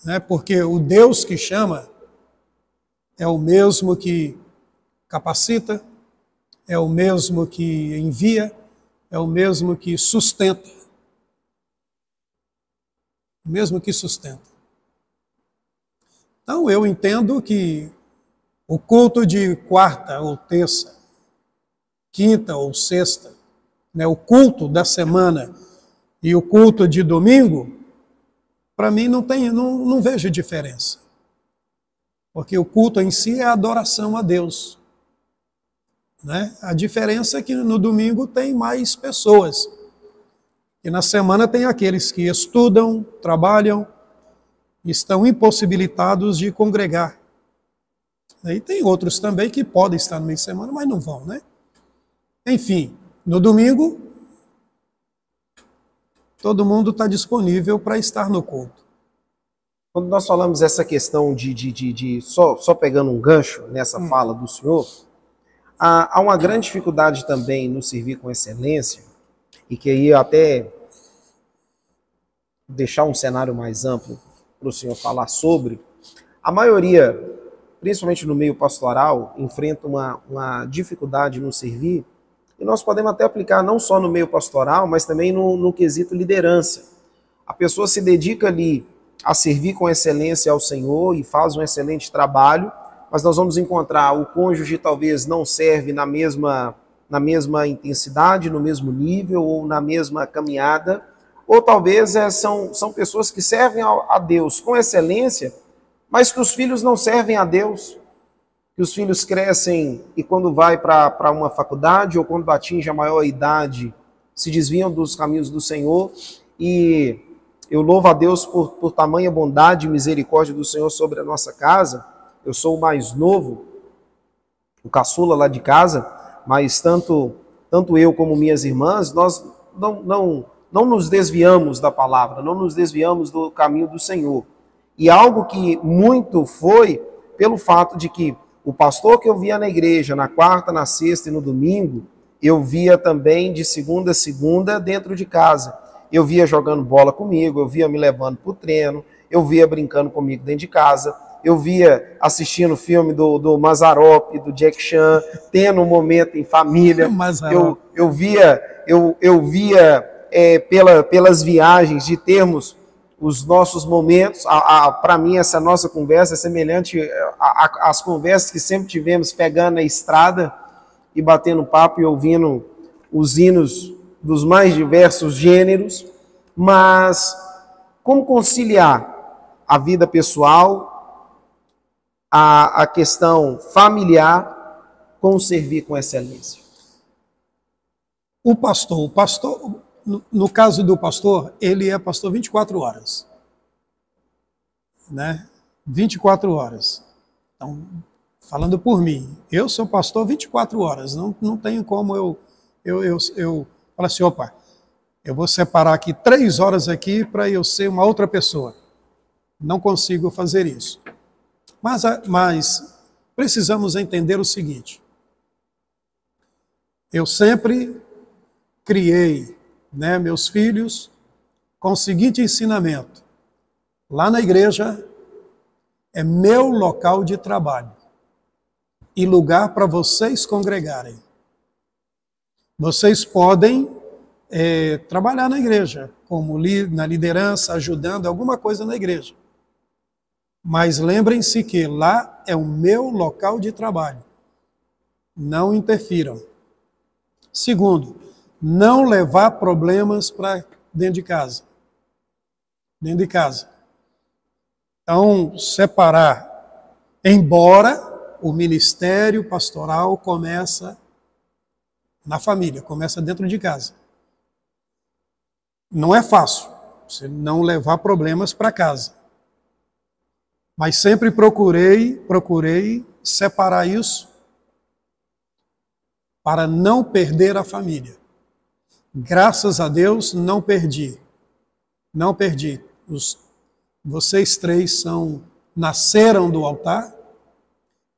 Né? Porque o Deus que chama é o mesmo que capacita, é o mesmo que envia, é o mesmo que sustenta. O mesmo que sustenta. Então eu entendo que o culto de quarta ou terça, quinta ou sexta, né, o culto da semana e o culto de domingo, para mim não vejo diferença. Porque o culto em si é a adoração a Deus. Né? A diferença é que no domingo tem mais pessoas. E na semana tem aqueles que estudam, trabalham, estão impossibilitados de congregar. E tem outros também que podem estar no meio de semana, mas não vão, né? Enfim, no domingo, todo mundo está disponível para estar no culto. Quando nós falamos essa questão só pegando um gancho nessa fala do senhor, há uma grande dificuldade também no servir com excelência, e que aí até deixar um cenário mais amplo para o senhor falar sobre, a maioria, principalmente no meio pastoral, enfrenta uma dificuldade no servir, e nós podemos até aplicar não só no meio pastoral, mas também no quesito liderança. A pessoa se dedica ali a servir com excelência ao Senhor e faz um excelente trabalho, mas nós vamos encontrar o cônjuge talvez não serve na mesma intensidade, no mesmo nível ou na mesma caminhada, ou talvez são pessoas que servem a Deus com excelência, mas que os filhos não servem a Deus, que os filhos crescem e quando vai para uma faculdade ou quando atinge a maior idade, se desviam dos caminhos do Senhor. E eu louvo a Deus por tamanha bondade e misericórdia do Senhor sobre a nossa casa. Eu sou o mais novo, o caçula lá de casa, mas tanto eu como minhas irmãs, nós não nos desviamos da palavra, não nos desviamos do caminho do Senhor. E algo que muito foi pelo fato de que o pastor que eu via na igreja, na quarta, na sexta e no domingo, eu via também de segunda a segunda dentro de casa. Eu via jogando bola comigo, eu via me levando para o treino, eu via brincando comigo dentro de casa, eu via assistindo o filme do Mazzaropi, do Jack Chan, tendo um momento em família. Eu via pelas viagens de termos os nossos momentos. Para mim, essa nossa conversa é semelhante às conversas que sempre tivemos pegando na estrada e batendo papo e ouvindo os hinos dos mais diversos gêneros. Mas como conciliar a vida pessoal, a questão familiar com o servir com excelência? O pastor, no caso do pastor, ele é pastor 24 horas. Né? 24 horas. Então, falando por mim, eu sou pastor 24 horas, não tenho como eu falar assim, opa, eu vou separar aqui 3 horas aqui para eu ser uma outra pessoa. Não consigo fazer isso. Mas precisamos entender o seguinte, eu sempre criei, né, meus filhos com o seguinte ensinamento, lá na igreja é meu local de trabalho e lugar para vocês congregarem. Vocês podem trabalhar na igreja, como na liderança, ajudando alguma coisa na igreja. Mas lembrem-se que lá é o meu local de trabalho. Não interfiram. Segundo, não levar problemas para dentro de casa. Dentro de casa. Então, separar. Embora o ministério pastoral começa na família, começa dentro de casa. Não é fácil você não levar problemas para casa. Mas sempre procurei separar isso para não perder a família. Graças a Deus, não perdi. Não perdi. Vocês 3 nasceram do altar,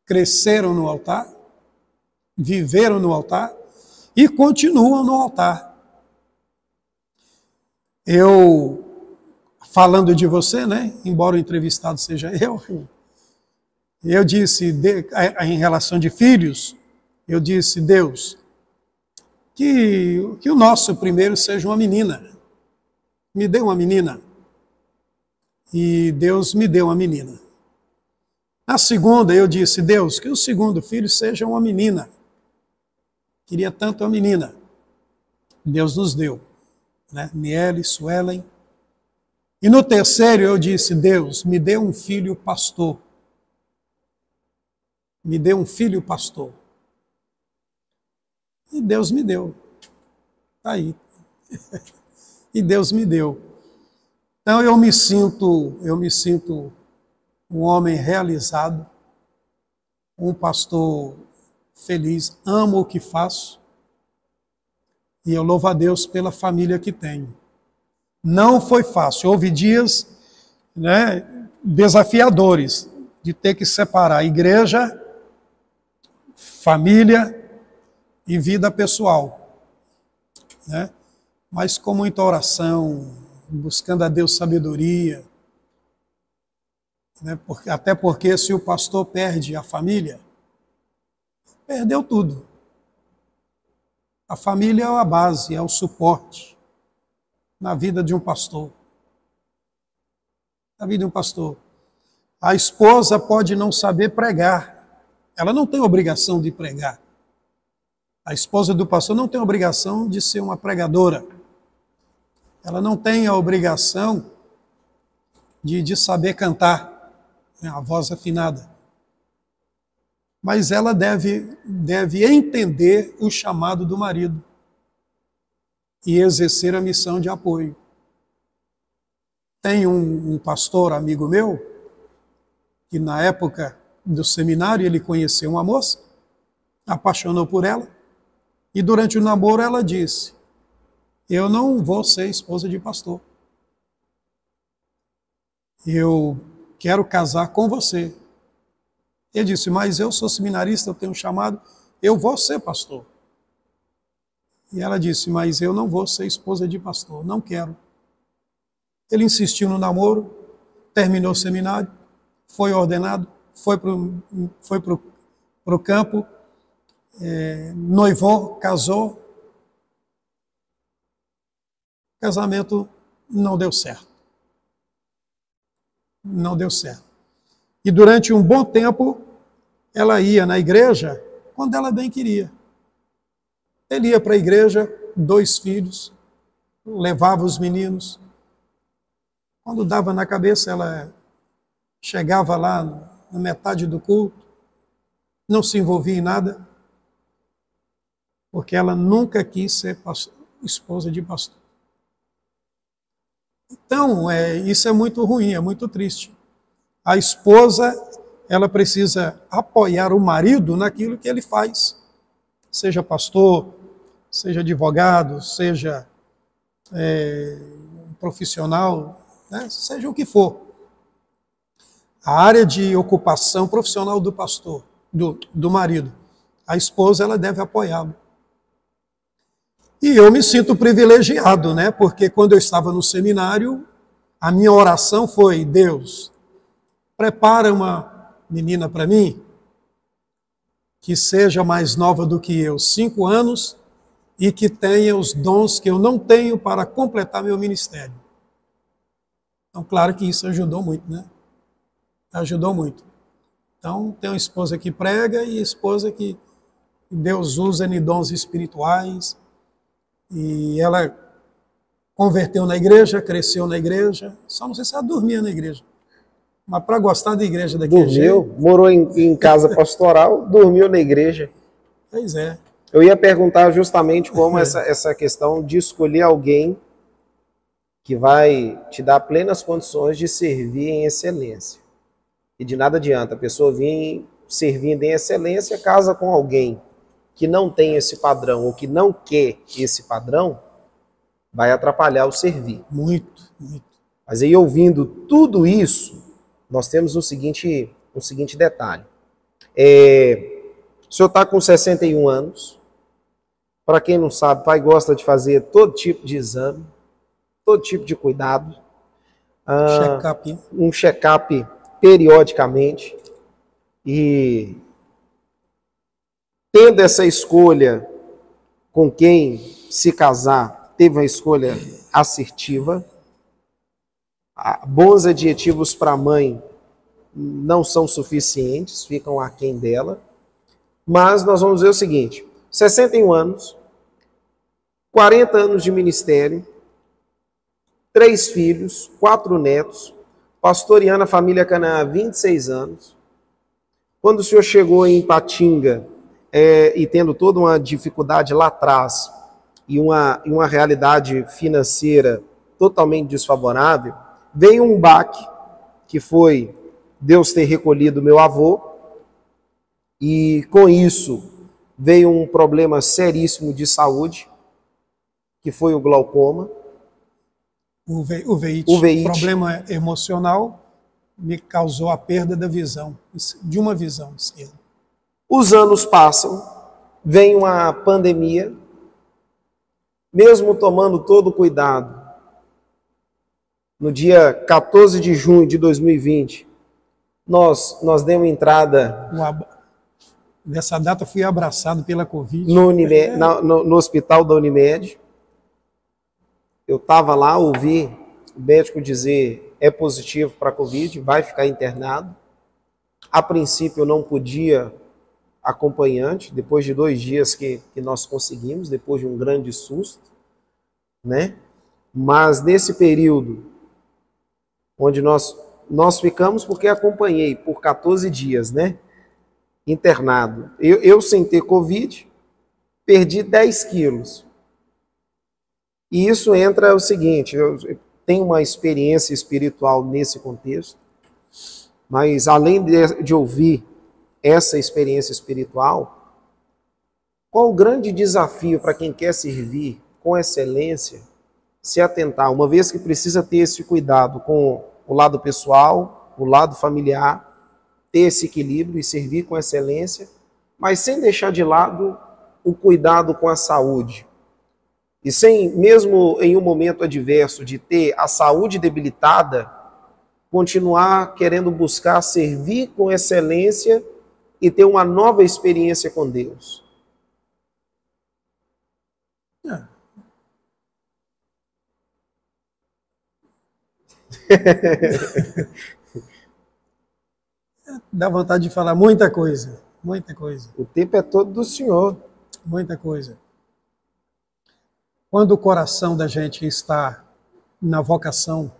cresceram no altar, viveram no altar e continuam no altar. Falando de você, né? Embora o entrevistado seja eu disse, em relação de filhos, eu disse, Deus, que o nosso primeiro seja uma menina. Me dê uma menina. E Deus me deu uma menina. Na segunda, eu disse, Deus, que o segundo filho seja uma menina. Queria tanto uma menina. Deus nos deu, né? Miele, Suelen. E no terceiro eu disse, Deus, me dê um filho pastor. Me dê um filho pastor. E Deus me deu. Está aí. E Deus me deu. Então eu me sinto um homem realizado, um pastor feliz, amo o que faço. E eu louvo a Deus pela família que tenho. Não foi fácil, houve dias, né, desafiadores de ter que separar igreja, família e vida pessoal, né? Mas com muita oração, buscando a Deus sabedoria, né? Até porque se o pastor perde a família, perdeu tudo. A família é a base, é o suporte na vida de um pastor. Na vida de um pastor. A esposa pode não saber pregar. Ela não tem obrigação de pregar. A esposa do pastor não tem obrigação de ser uma pregadora. Ela não tem a obrigação de saber cantar, né, a voz afinada. Mas ela deve entender o chamado do marido e exercer a missão de apoio. Tem um pastor amigo meu, que na época do seminário ele conheceu uma moça, apaixonou por ela, e durante o namoro ela disse, eu não vou ser esposa de pastor. Eu quero casar com você. Ele disse, mas eu sou seminarista, eu tenho um chamado, eu vou ser pastor. E ela disse, mas eu não vou ser esposa de pastor, não quero. Ele insistiu no namoro, terminou o seminário, foi ordenado, foi para o campo, noivou, casou. O casamento não deu certo. Não deu certo. E durante um bom tempo, ela ia na igreja quando ela bem queria. Ele ia para a igreja, 2 filhos, levava os meninos. Quando dava na cabeça, ela chegava lá na metade do culto, não se envolvia em nada, porque ela nunca quis ser esposa de pastor. Então, isso é muito ruim, é muito triste. A esposa, ela precisa apoiar o marido naquilo que ele faz. Seja pastor, seja advogado, seja um profissional, né? Seja o que for. A área de ocupação profissional do pastor, do marido, a esposa, ela deve apoiá-lo. E eu me sinto privilegiado, né? Porque quando eu estava no seminário, a minha oração foi: Deus, prepara uma menina para mim que seja mais nova do que eu, 5 anos, e que tenha os dons que eu não tenho para completar meu ministério. Então, claro que isso ajudou muito, né? Ajudou muito. Então, tem uma esposa que prega e esposa que Deus usa em dons espirituais. E ela converteu na igreja, cresceu na igreja. Só não sei se ela dormia na igreja. Mas para gostar da igreja daquele jeito... Dormiu, morou em casa pastoral, dormiu na igreja. Pois é. Eu ia perguntar justamente como essa questão de escolher alguém que vai te dar plenas condições de servir em excelência. E de nada adianta a pessoa vir servindo em excelência, casa com alguém que não tem esse padrão ou que não quer esse padrão, vai atrapalhar o servir. Muito, muito. Mas aí, ouvindo tudo isso, nós temos o seguinte detalhe. O senhor está com 61 anos. Para quem não sabe, o pai gosta de fazer todo tipo de exame, todo tipo de cuidado. Check-up. Um check-up periodicamente. E tendo essa escolha com quem se casar, teve uma escolha assertiva. Bons adjetivos para a mãe não são suficientes, ficam aquém dela. Mas nós vamos ver o seguinte: 61 anos, 40 anos de ministério, 3 filhos, 4 netos, pastoreando a família Canaã há 26 anos. Quando o senhor chegou em Ipatinga, e tendo toda uma dificuldade lá atrás, e uma realidade financeira totalmente desfavorável, veio um baque, que foi Deus ter recolhido meu avô, e com isso veio um problema seríssimo de saúde, que foi o glaucoma. O veite. Problema emocional me causou a perda da visão, de uma visão esquerda. Os anos passam, vem uma pandemia, mesmo tomando todo o cuidado. No dia 14 de junho de 2020, nós demos entrada... Nessa data fui abraçado pela Covid. No hospital da Unimed. Eu estava lá, ouvi o médico dizer: é positivo para a Covid, vai ficar internado. A princípio eu não podia acompanhante, depois de 2 dias que nós conseguimos, depois de um grande susto, né? Mas nesse período onde nós ficamos, porque acompanhei por 14 dias, né? Internado. Eu sem ter Covid, perdi 10 quilos. E isso entra o seguinte: eu tenho uma experiência espiritual nesse contexto, mas além de ouvir essa experiência espiritual, qual o grande desafio para quem quer servir com excelência, se atentar, uma vez que precisa ter esse cuidado com o lado pessoal, o lado familiar, ter esse equilíbrio e servir com excelência, mas sem deixar de lado o cuidado com a saúde. E sem, mesmo em um momento adverso, de ter a saúde debilitada, continuar querendo buscar servir com excelência e ter uma nova experiência com Deus. Dá vontade de falar muita coisa, muita coisa. O tempo é todo do Senhor. Muita coisa. Quando o coração da gente está na vocação,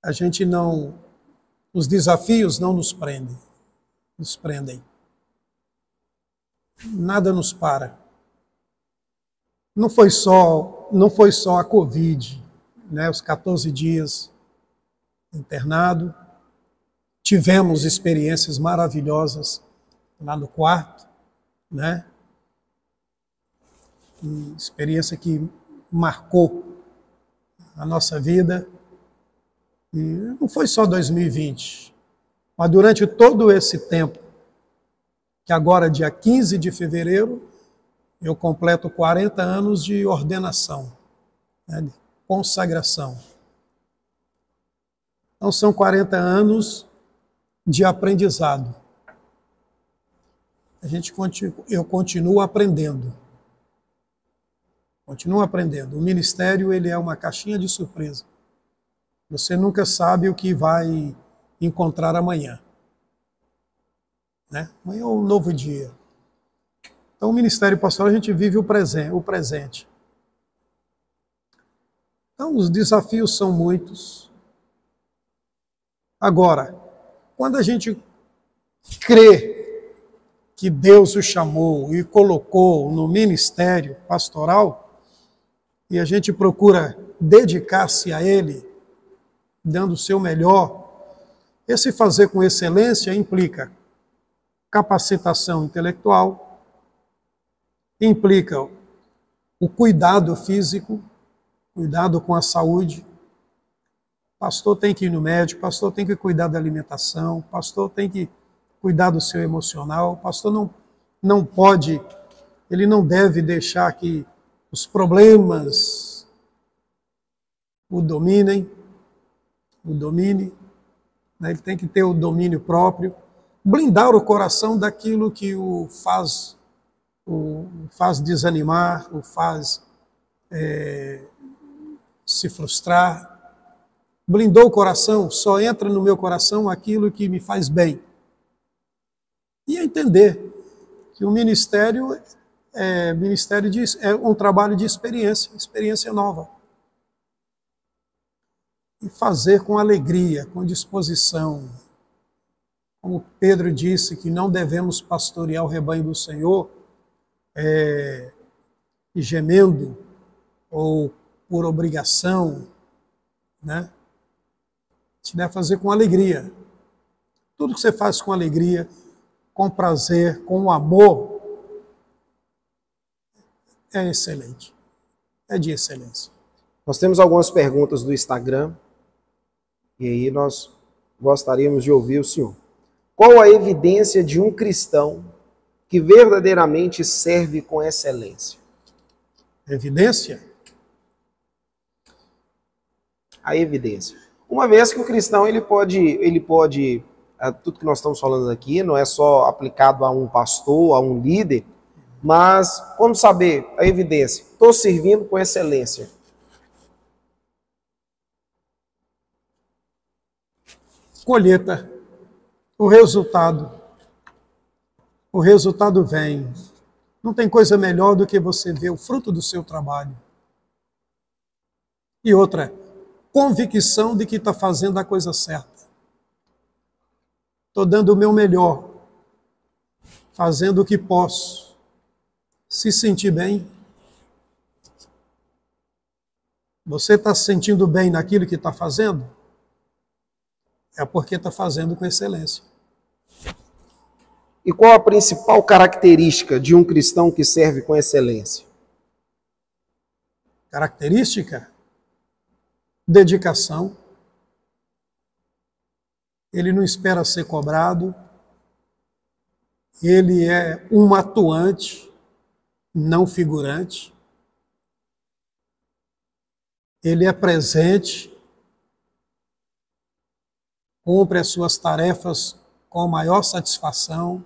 a gente não... Os desafios não nos prendem. Nada nos para. Não foi só a Covid, né, os 14 dias. internado. Tivemos experiências maravilhosas lá no quarto, né? Experiência que marcou a nossa vida. E não foi só 2020, mas durante todo esse tempo, que agora, dia 15 de fevereiro, eu completo 40 anos de ordenação, né, de consagração. Então são 40 anos de aprendizado. Eu continuo aprendendo. Continuo aprendendo. O ministério, ele é uma caixinha de surpresa. Você nunca sabe o que vai encontrar amanhã, né? Amanhã é um novo dia. Então, o ministério pastoral, a gente vive o presente. Então, os desafios são muitos. Agora, quando a gente crê que Deus o chamou e colocou no ministério pastoral, e a gente procura dedicar-se a ele, dando o seu melhor, esse fazer com excelência implica capacitação intelectual, implica o cuidado físico, cuidado com a saúde. Pastor tem que ir no médico, pastor tem que cuidar da alimentação, pastor tem que cuidar do seu emocional, pastor não pode, ele não deve deixar que os problemas o domine, né? Ele tem que ter o domínio próprio, blindar o coração daquilo que o faz desanimar, o faz se frustrar. Blindou o coração, só entra no meu coração aquilo que me faz bem. E entender que o ministério é um trabalho de experiência nova. E fazer com alegria, com disposição. Como Pedro disse que não devemos pastorear o rebanho do Senhor gemendo ou por obrigação, né? A gente deve fazer com alegria. Tudo que você faz com alegria, com prazer, com amor, é excelente. É de excelência. Nós temos algumas perguntas do Instagram e aí nós gostaríamos de ouvir o senhor. Qual a evidência de um cristão que verdadeiramente serve com excelência? Evidência? A evidência. Uma vez que o cristão ele pode tudo que nós estamos falando aqui não é só aplicado a um pastor, a um líder, mas como saber a evidência? Estou servindo com excelência. Colheita, o resultado vem. Não tem coisa melhor do que você ver o fruto do seu trabalho. E outra, convicção de que está fazendo a coisa certa. Estou dando o meu melhor, fazendo o que posso. Se sentir bem. Você está se sentindo bem naquilo que está fazendo? É porque está fazendo com excelência. E qual a principal característica de um cristão que serve com excelência? Característica? Dedicação. Ele não espera ser cobrado. Ele é um atuante, não figurante. Ele é presente. Cumpre as suas tarefas com maior satisfação.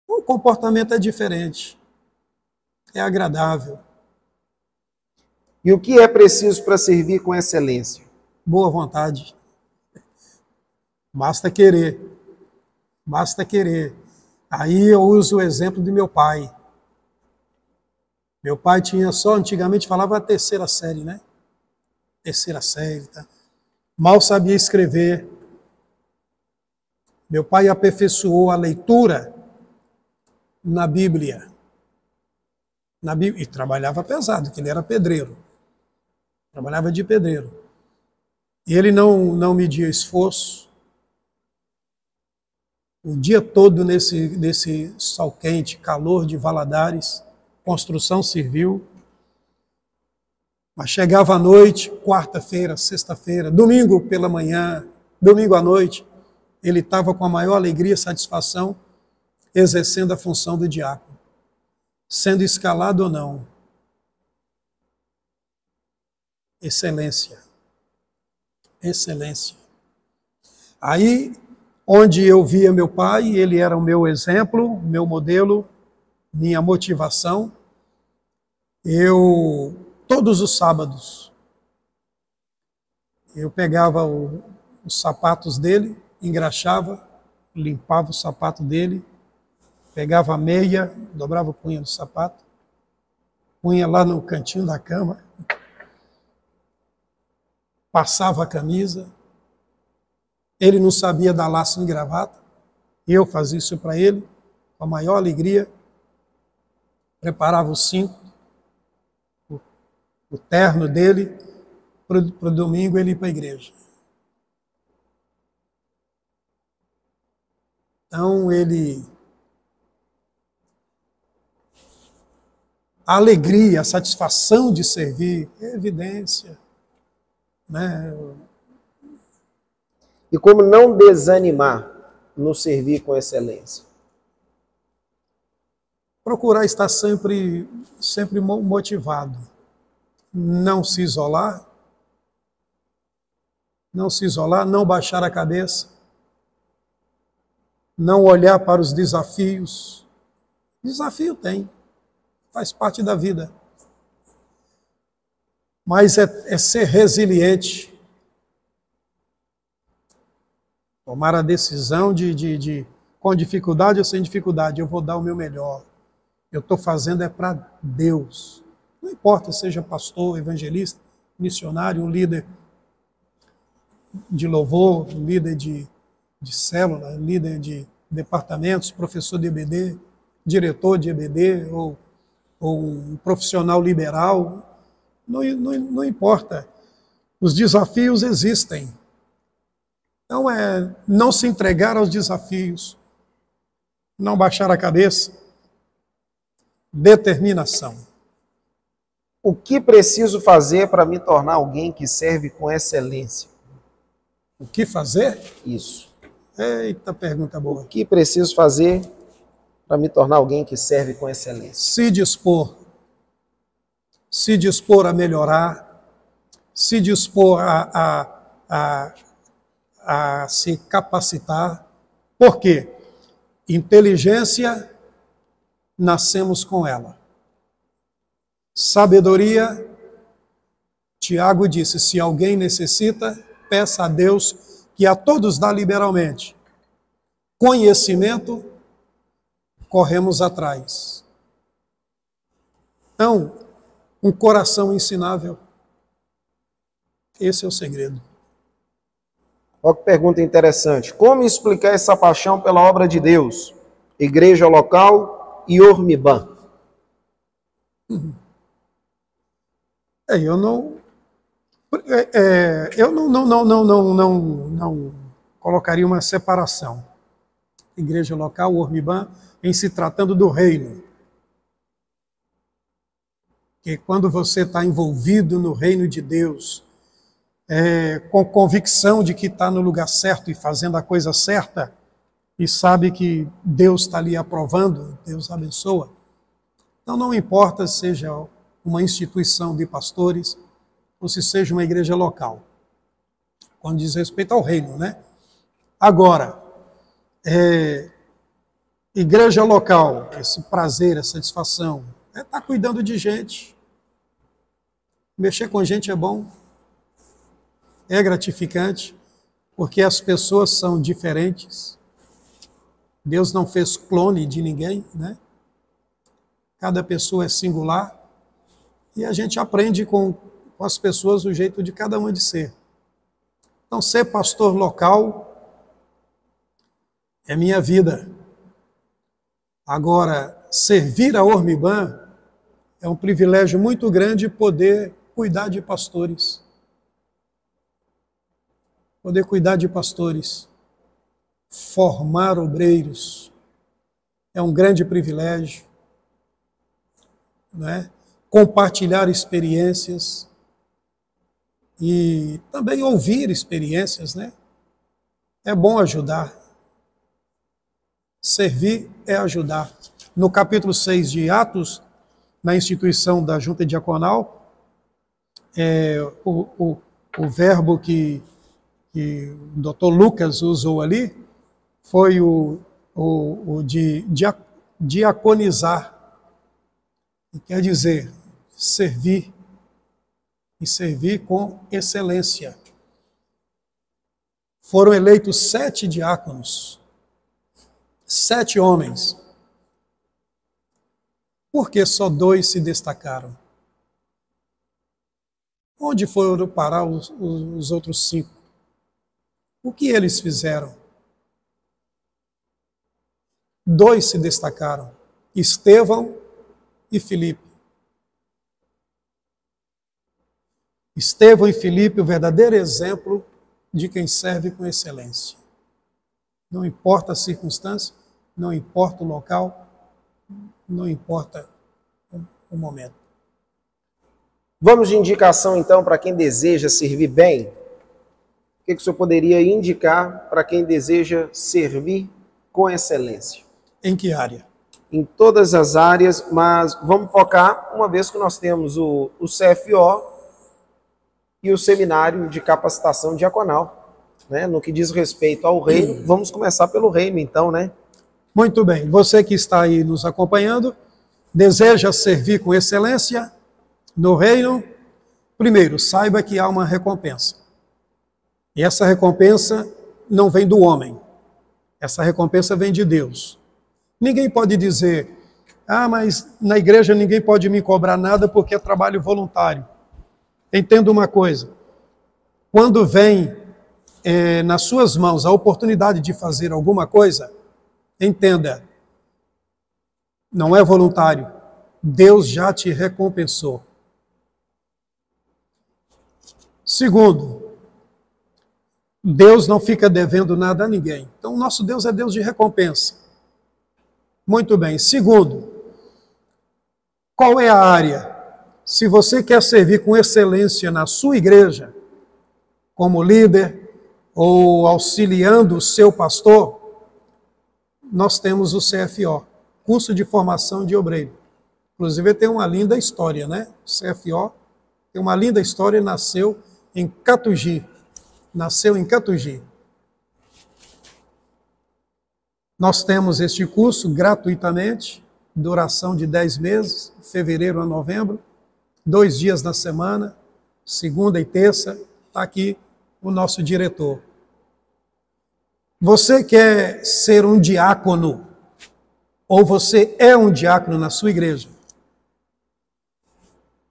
O comportamento é diferente. É agradável. E o que é preciso para servir com excelência? Boa vontade. Basta querer. Basta querer. Aí eu uso o exemplo de meu pai. Meu pai tinha só, antigamente falava a terceira série, né? Terceira série, tá? Mal sabia escrever. Meu pai aperfeiçoou a leitura na Bíblia. E trabalhava pesado, que ele era pedreiro. Trabalhava de pedreiro. E ele não media esforço. O dia todo nesse sol quente, calor de Valadares, construção civil. Mas chegava à noite, quarta-feira, sexta-feira, domingo pela manhã, domingo à noite, ele estava com a maior alegria e satisfação exercendo a função do diácono, sendo escalado ou não. Excelência. Excelência. Aí, onde eu via meu pai, ele era o meu exemplo, meu modelo, minha motivação. Todos os sábados, eu pegava os sapatos dele, engraxava, limpava o sapato dele, pegava a meia, dobrava a punha do sapato, punha lá no cantinho da cama, passava a camisa. Ele não sabia dar laço em gravata, e eu fazia isso para ele, com a maior alegria. Preparava o cinto, o terno dele, para o domingo ele ir para a igreja. Então a alegria, a satisfação de servir é evidência, né? E como não desanimar no servir com excelência? Procurar estar sempre motivado. Não se isolar, não baixar a cabeça, não olhar para os desafios. Desafio tem, faz parte da vida. Mas é ser resiliente. Tomar a decisão com dificuldade ou sem dificuldade, eu vou dar o meu melhor. Eu estou fazendo para Deus. Não importa, seja pastor, evangelista, missionário, um líder de louvor, um líder de célula, líder de departamentos, professor de EBD, diretor de EBD, ou um profissional liberal, não importa. Os desafios existem. Então não se entregar aos desafios, não baixar a cabeça, determinação. O que preciso fazer para me tornar alguém que serve com excelência? O que fazer? Isso. Eita, pergunta boa. O que preciso fazer para me tornar alguém que serve com excelência? Se dispor a melhorar, se dispor a se capacitar. Por quê? Inteligência, nascemos com ela. Sabedoria, Tiago disse, se alguém necessita, peça a Deus, que a todos dá liberalmente. Conhecimento, corremos atrás. Então, um coração ensinável. Esse é o segredo. Olha que pergunta interessante. Como explicar essa paixão pela obra de Deus? Igreja local e Ormibã. Eu não colocaria uma separação. Igreja local, Ormibã, em se tratando do reino. Que quando você está envolvido no reino de Deus, com convicção de que está no lugar certo e fazendo a coisa certa, e sabe que Deus está ali aprovando, Deus abençoa. Então não importa se seja uma instituição de pastores ou se seja uma igreja local, quando diz respeito ao reino, né? Agora, igreja local, esse prazer, essa satisfação, estar cuidando de gente. Mexer com gente é bom, é gratificante, porque as pessoas são diferentes. Deus não fez clone de ninguém, né? Cada pessoa é singular e a gente aprende com as pessoas o jeito de cada uma de ser. Então, ser pastor local é minha vida. Agora, servir a Ormibã é um privilégio muito grande poder cuidar de pastores. poder cuidar de pastores, formar obreiros, é um grande privilégio, não é? Compartilhar experiências e também ouvir experiências, né? É bom ajudar. Servir é ajudar. No capítulo 6 de Atos, na instituição da junta diaconal, o verbo que o Dr. Lucas usou ali foi o de diaconizar, que quer dizer servir, e servir com excelência. Foram eleitos 7 diáconos, 7 homens. Por que só 2 se destacaram? Onde foram parar os outros 5? O que eles fizeram? 2 se destacaram, Estevão e Filipe. Estevão e Filipe, o verdadeiro exemplo de quem serve com excelência. Não importa a circunstância, não importa o local, não importa o momento. Vamos de indicação, então, para quem deseja servir bem? O que o senhor poderia indicar para quem deseja servir com excelência? Em que área? Em todas as áreas, mas vamos focar, uma vez que nós temos o CFO e o Seminário de Capacitação Diaconal, né? No que diz respeito ao reino, vamos começar pelo reino, então, né? Muito bem. Você que está aí nos acompanhando, deseja servir com excelência no reino? Primeiro, saiba que há uma recompensa. E essa recompensa não vem do homem. Essa recompensa vem de Deus. Ninguém pode dizer, mas na igreja ninguém pode me cobrar nada porque é trabalho voluntário. Entenda uma coisa, quando vem nas suas mãos a oportunidade de fazer alguma coisa, entenda, não é voluntário, Deus já te recompensou. Segundo, Deus não fica devendo nada a ninguém. Então, o nosso Deus é Deus de recompensa. Muito bem. Segundo, qual é a área? Se você quer servir com excelência na sua igreja, como líder ou auxiliando o seu pastor, nós temos o CFO, Curso de Formação de Obreiro. Inclusive tem uma linda história, né? O CFO tem uma linda história, nasceu em Catugi. Nós temos este curso gratuitamente, duração de 10 meses, fevereiro a novembro, 2 dias na semana, segunda e terça, está aqui o nosso diretor. Você quer ser um diácono, ou você é um diácono na sua igreja?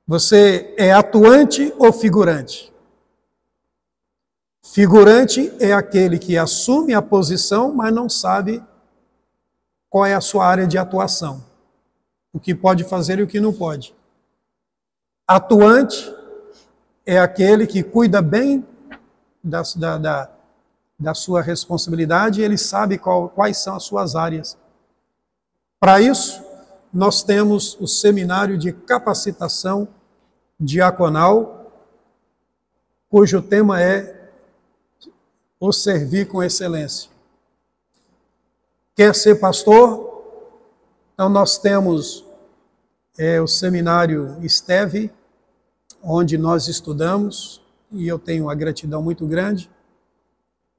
Você é atuante ou figurante? Figurante é aquele que assume a posição, mas não sabe qual é a sua área de atuação, o que pode fazer e o que não pode. Atuante é aquele que cuida bem da sua responsabilidade e ele sabe quais são as suas áreas. Para isso, nós temos o Seminário de Capacitação Diaconal, cujo tema é o servir com excelência. Quer ser pastor? Então nós temos o Seminário Esteve, onde nós estudamos, e eu tenho uma gratidão muito grande.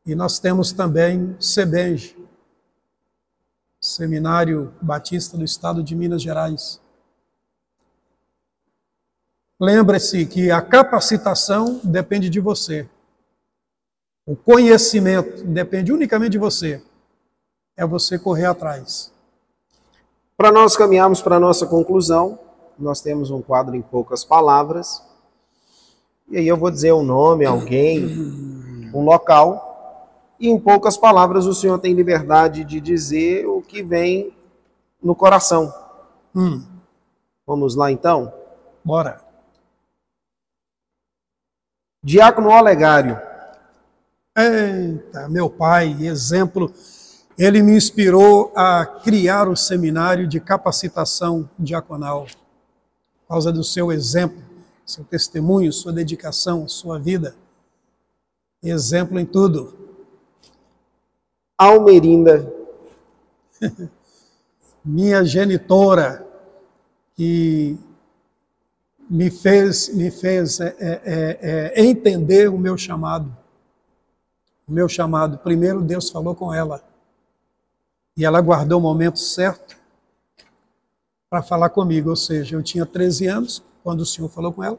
E nós temos também SEBENG, Seminário Batista do Estado de Minas Gerais. Lembre-se que a capacitação depende de você. O conhecimento depende unicamente de você. É você correr atrás. Para nós caminharmos para a nossa conclusão, nós temos um quadro em poucas palavras. E aí eu vou dizer um nome, alguém, um local. E em poucas palavras o senhor tem liberdade de dizer o que vem no coração. Vamos lá então? Bora. Diácono Olegário. Eita, meu pai, exemplo, ele me inspirou a criar o seminário de capacitação diaconal, por causa do seu exemplo, seu testemunho, sua dedicação, sua vida. Exemplo em tudo. Almerinda. Minha genitora, que me fez entender o meu chamado. O meu chamado. Primeiro Deus falou com ela. E ela guardou o momento certo para falar comigo. Ou seja, eu tinha 13 anos quando o Senhor falou com ela.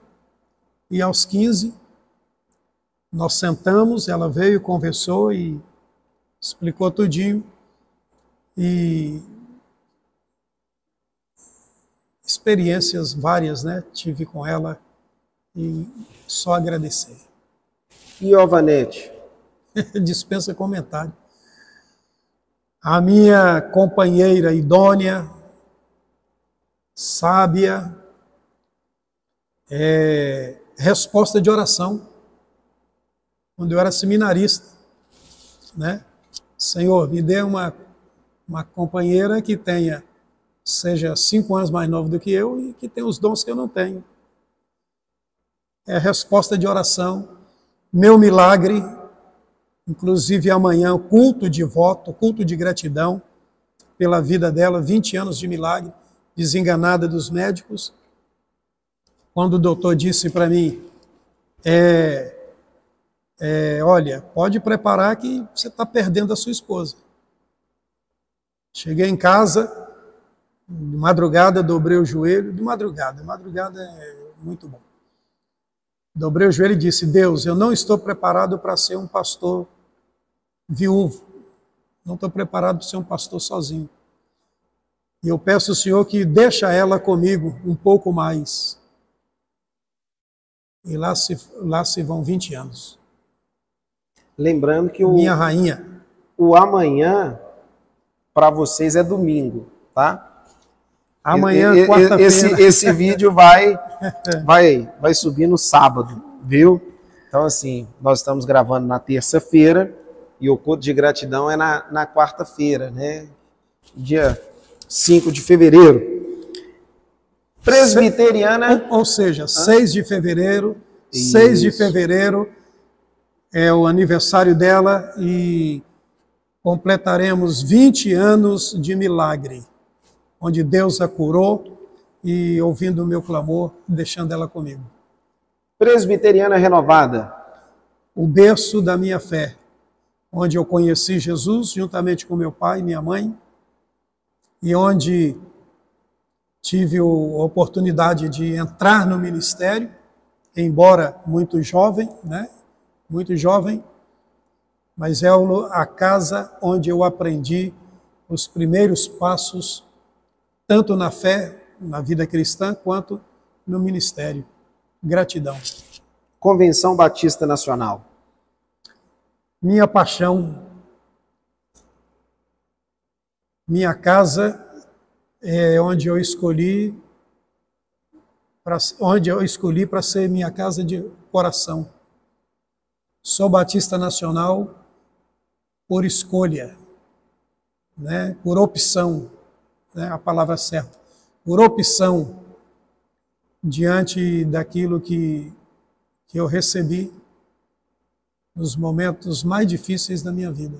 E aos 15, nós sentamos, ela veio, conversou e explicou tudinho. E experiências várias, né? Tive com ela e só agradecer. E Ovanete? Dispensa comentário. A minha companheira idônea, sábia, resposta de oração, quando eu era seminarista, né? Senhor, me dê uma companheira que seja 5 anos mais nova do que eu e que tenha os dons que eu não tenho. É resposta de oração, meu milagre, inclusive amanhã, culto de voto, culto de gratidão pela vida dela, 20 anos de milagre, desenganada dos médicos. Quando o doutor disse para mim, olha, pode preparar que você está perdendo a sua esposa. Cheguei em casa, de madrugada, dobrei o joelho, de madrugada é muito bom. Dobrei o joelho e disse, Deus, eu não estou preparado para ser um pastor viúvo, não estou preparado para ser um pastor sozinho. E eu peço ao Senhor que deixa ela comigo um pouco mais. E lá se vão 20 anos. Lembrando que minha rainha. O amanhã, para vocês, é domingo, tá? Amanhã, quarta-feira. Esse vídeo vai subir no sábado, viu? Então, assim, nós estamos gravando na terça-feira e o culto de gratidão é na quarta-feira, né? Dia 5 de fevereiro. Presbiteriana. Ou seja, 6 de fevereiro. Isso. 6 de fevereiro é o aniversário dela e completaremos 20 anos de milagre, onde Deus a curou e ouvindo o meu clamor, deixando ela comigo. Presbiteriana renovada. O berço da minha fé, onde eu conheci Jesus juntamente com meu pai e minha mãe, e onde tive a oportunidade de entrar no ministério, embora muito jovem, né? Muito jovem, mas é a casa onde eu aprendi os primeiros passos, tanto na fé, na vida cristã, quanto no ministério. Gratidão. Convenção Batista Nacional. Minha paixão, minha casa é onde eu escolhi para ser minha casa de coração. Sou Batista Nacional por escolha, né? Por opção, né? A palavra certa. Por opção, diante daquilo que eu recebi nos momentos mais difíceis da minha vida.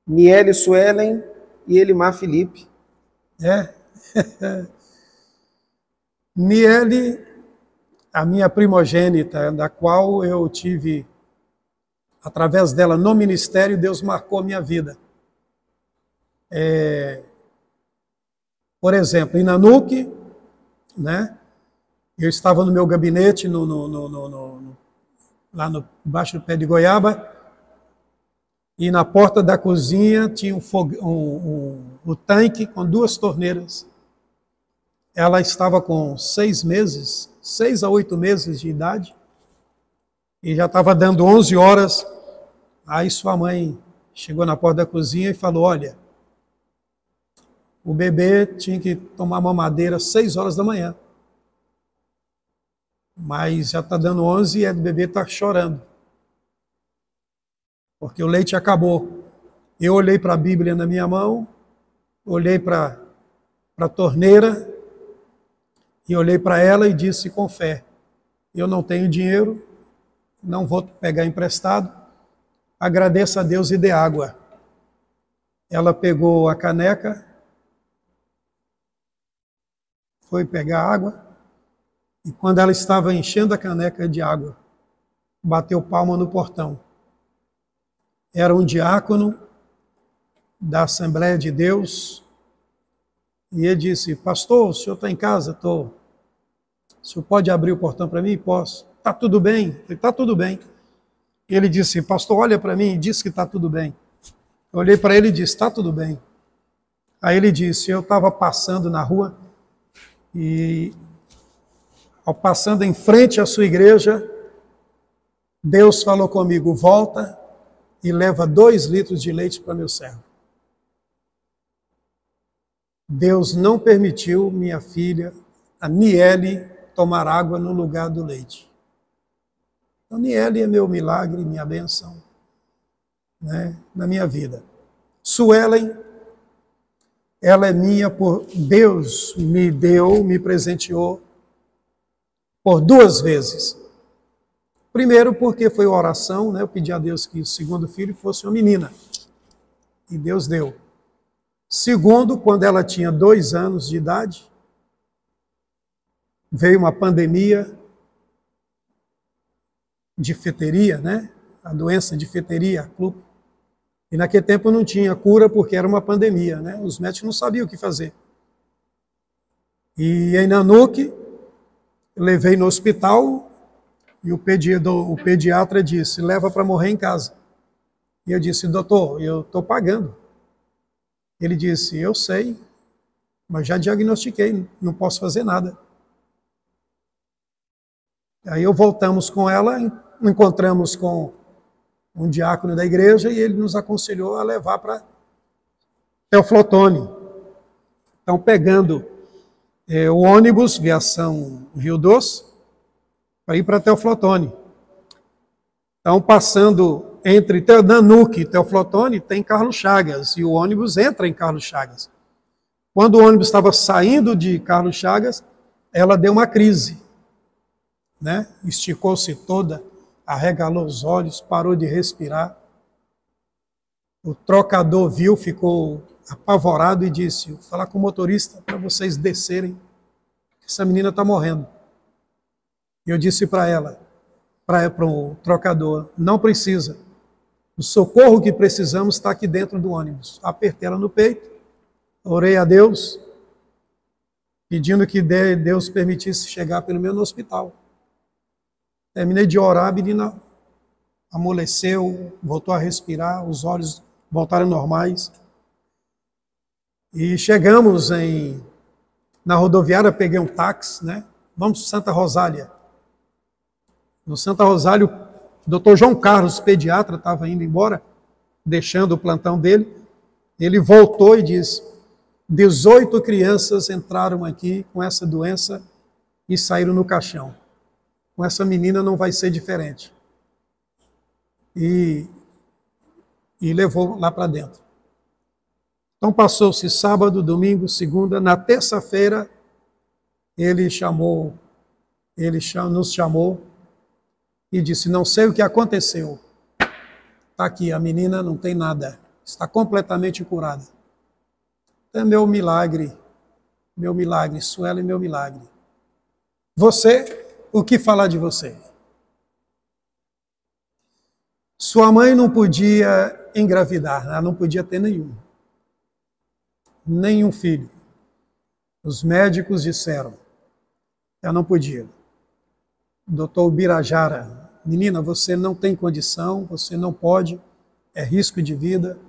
Miele Suelen e Elimar Felipe. Miele, a minha primogênita, da qual eu tive, através dela, no ministério, Deus marcou a minha vida. Por exemplo, em Nanuque, né? Eu estava no meu gabinete, lá embaixo do pé de goiaba, e na porta da cozinha tinha o tanque com 2 torneiras. Ela estava com 6 a 8 meses de idade, e já estava dando 11 horas. Aí sua mãe chegou na porta da cozinha e falou, olha, o bebê tinha que tomar mamadeira às 6 horas da manhã. Mas já está dando 11 e o bebê está chorando. porque o leite acabou. Eu olhei para a Bíblia na minha mão, olhei para a torneira e olhei para ela e disse com fé: eu não tenho dinheiro, não vou pegar emprestado, agradeça a Deus e dê água. Ela pegou a caneca, foi pegar água, e quando ela estava enchendo a caneca de água, bateu palma no portão. Era um diácono da Assembleia de Deus, e ele disse: pastor, o senhor está em casa? Estou. O senhor pode abrir o portão para mim? Posso. Está tudo bem? Está tudo bem. Ele disse: pastor, olha para mim e diz que está tudo bem. Eu olhei para ele e disse: está tudo bem. Aí ele disse: eu estava passando na rua e, ao passando em frente à sua igreja, Deus falou comigo: volta e leva 2 litros de leite para meu servo. Deus não permitiu minha filha, a Niele, tomar água no lugar do leite. Então, Niele é meu milagre, minha bênção, né, na minha vida. Suelen, ela é minha por Deus me deu, me presenteou por 2 vezes. Primeiro, porque foi oração, né? Eu pedi a Deus que o segundo filho fosse uma menina. E Deus deu. Segundo, quando ela tinha 2 anos de idade, veio uma pandemia de difteria, né? A doença de difteria, e naquele tempo não tinha cura porque era uma pandemia, né? Os médicos não sabiam o que fazer. E em Nanuque, eu levei no hospital e o pediatra disse: leva para morrer em casa. E eu disse: doutor, eu estou pagando. Ele disse: eu sei, mas já diagnostiquei, não posso fazer nada. Aí voltamos com ela, encontramos com um diácono da igreja e ele nos aconselhou a levar para Teoflotone. Então, pegando o ônibus, Viação Rio Doce, para ir para Teoflotone. Então, passando entre Nanuque e Teoflotone, tem Carlos Chagas, e o ônibus entra em Carlos Chagas. Quando o ônibus estava saindo de Carlos Chagas, ela deu uma crise, né? Esticou-se toda, arregalou os olhos, parou de respirar. O trocador viu, ficou apavorado e disse: vou falar com o motorista para vocês descerem, essa menina está morrendo. E eu disse para ela, para o trocador: não precisa, o socorro que precisamos está aqui dentro do ônibus. Apertei ela no peito, orei a Deus, pedindo que Deus permitisse chegar pelo menos no hospital. Terminei de orar, a menina amoleceu, voltou a respirar, os olhos voltaram normais. E chegamos na rodoviária, peguei um táxi, né? Vamos para Santa Rosália. No Santa Rosália, o doutor João Carlos, pediatra, estava indo embora, deixando o plantão dele. Ele voltou e disse: 18 crianças entraram aqui com essa doença e saíram no caixão. Com essa menina não vai ser diferente. E levou lá para dentro. Então passou-se sábado, domingo, segunda. Na terça-feira, ele nos chamou e disse: não sei o que aconteceu. Está aqui, a menina não tem nada. Está completamente curada. É meu milagre, Suelen, meu milagre. Você, o que falar de você? Sua mãe não podia engravidar, ela não podia ter nenhum filho. Os médicos disseram, ela não podia. Doutor Birajara: menina, você não tem condição, você não pode, é risco de vida.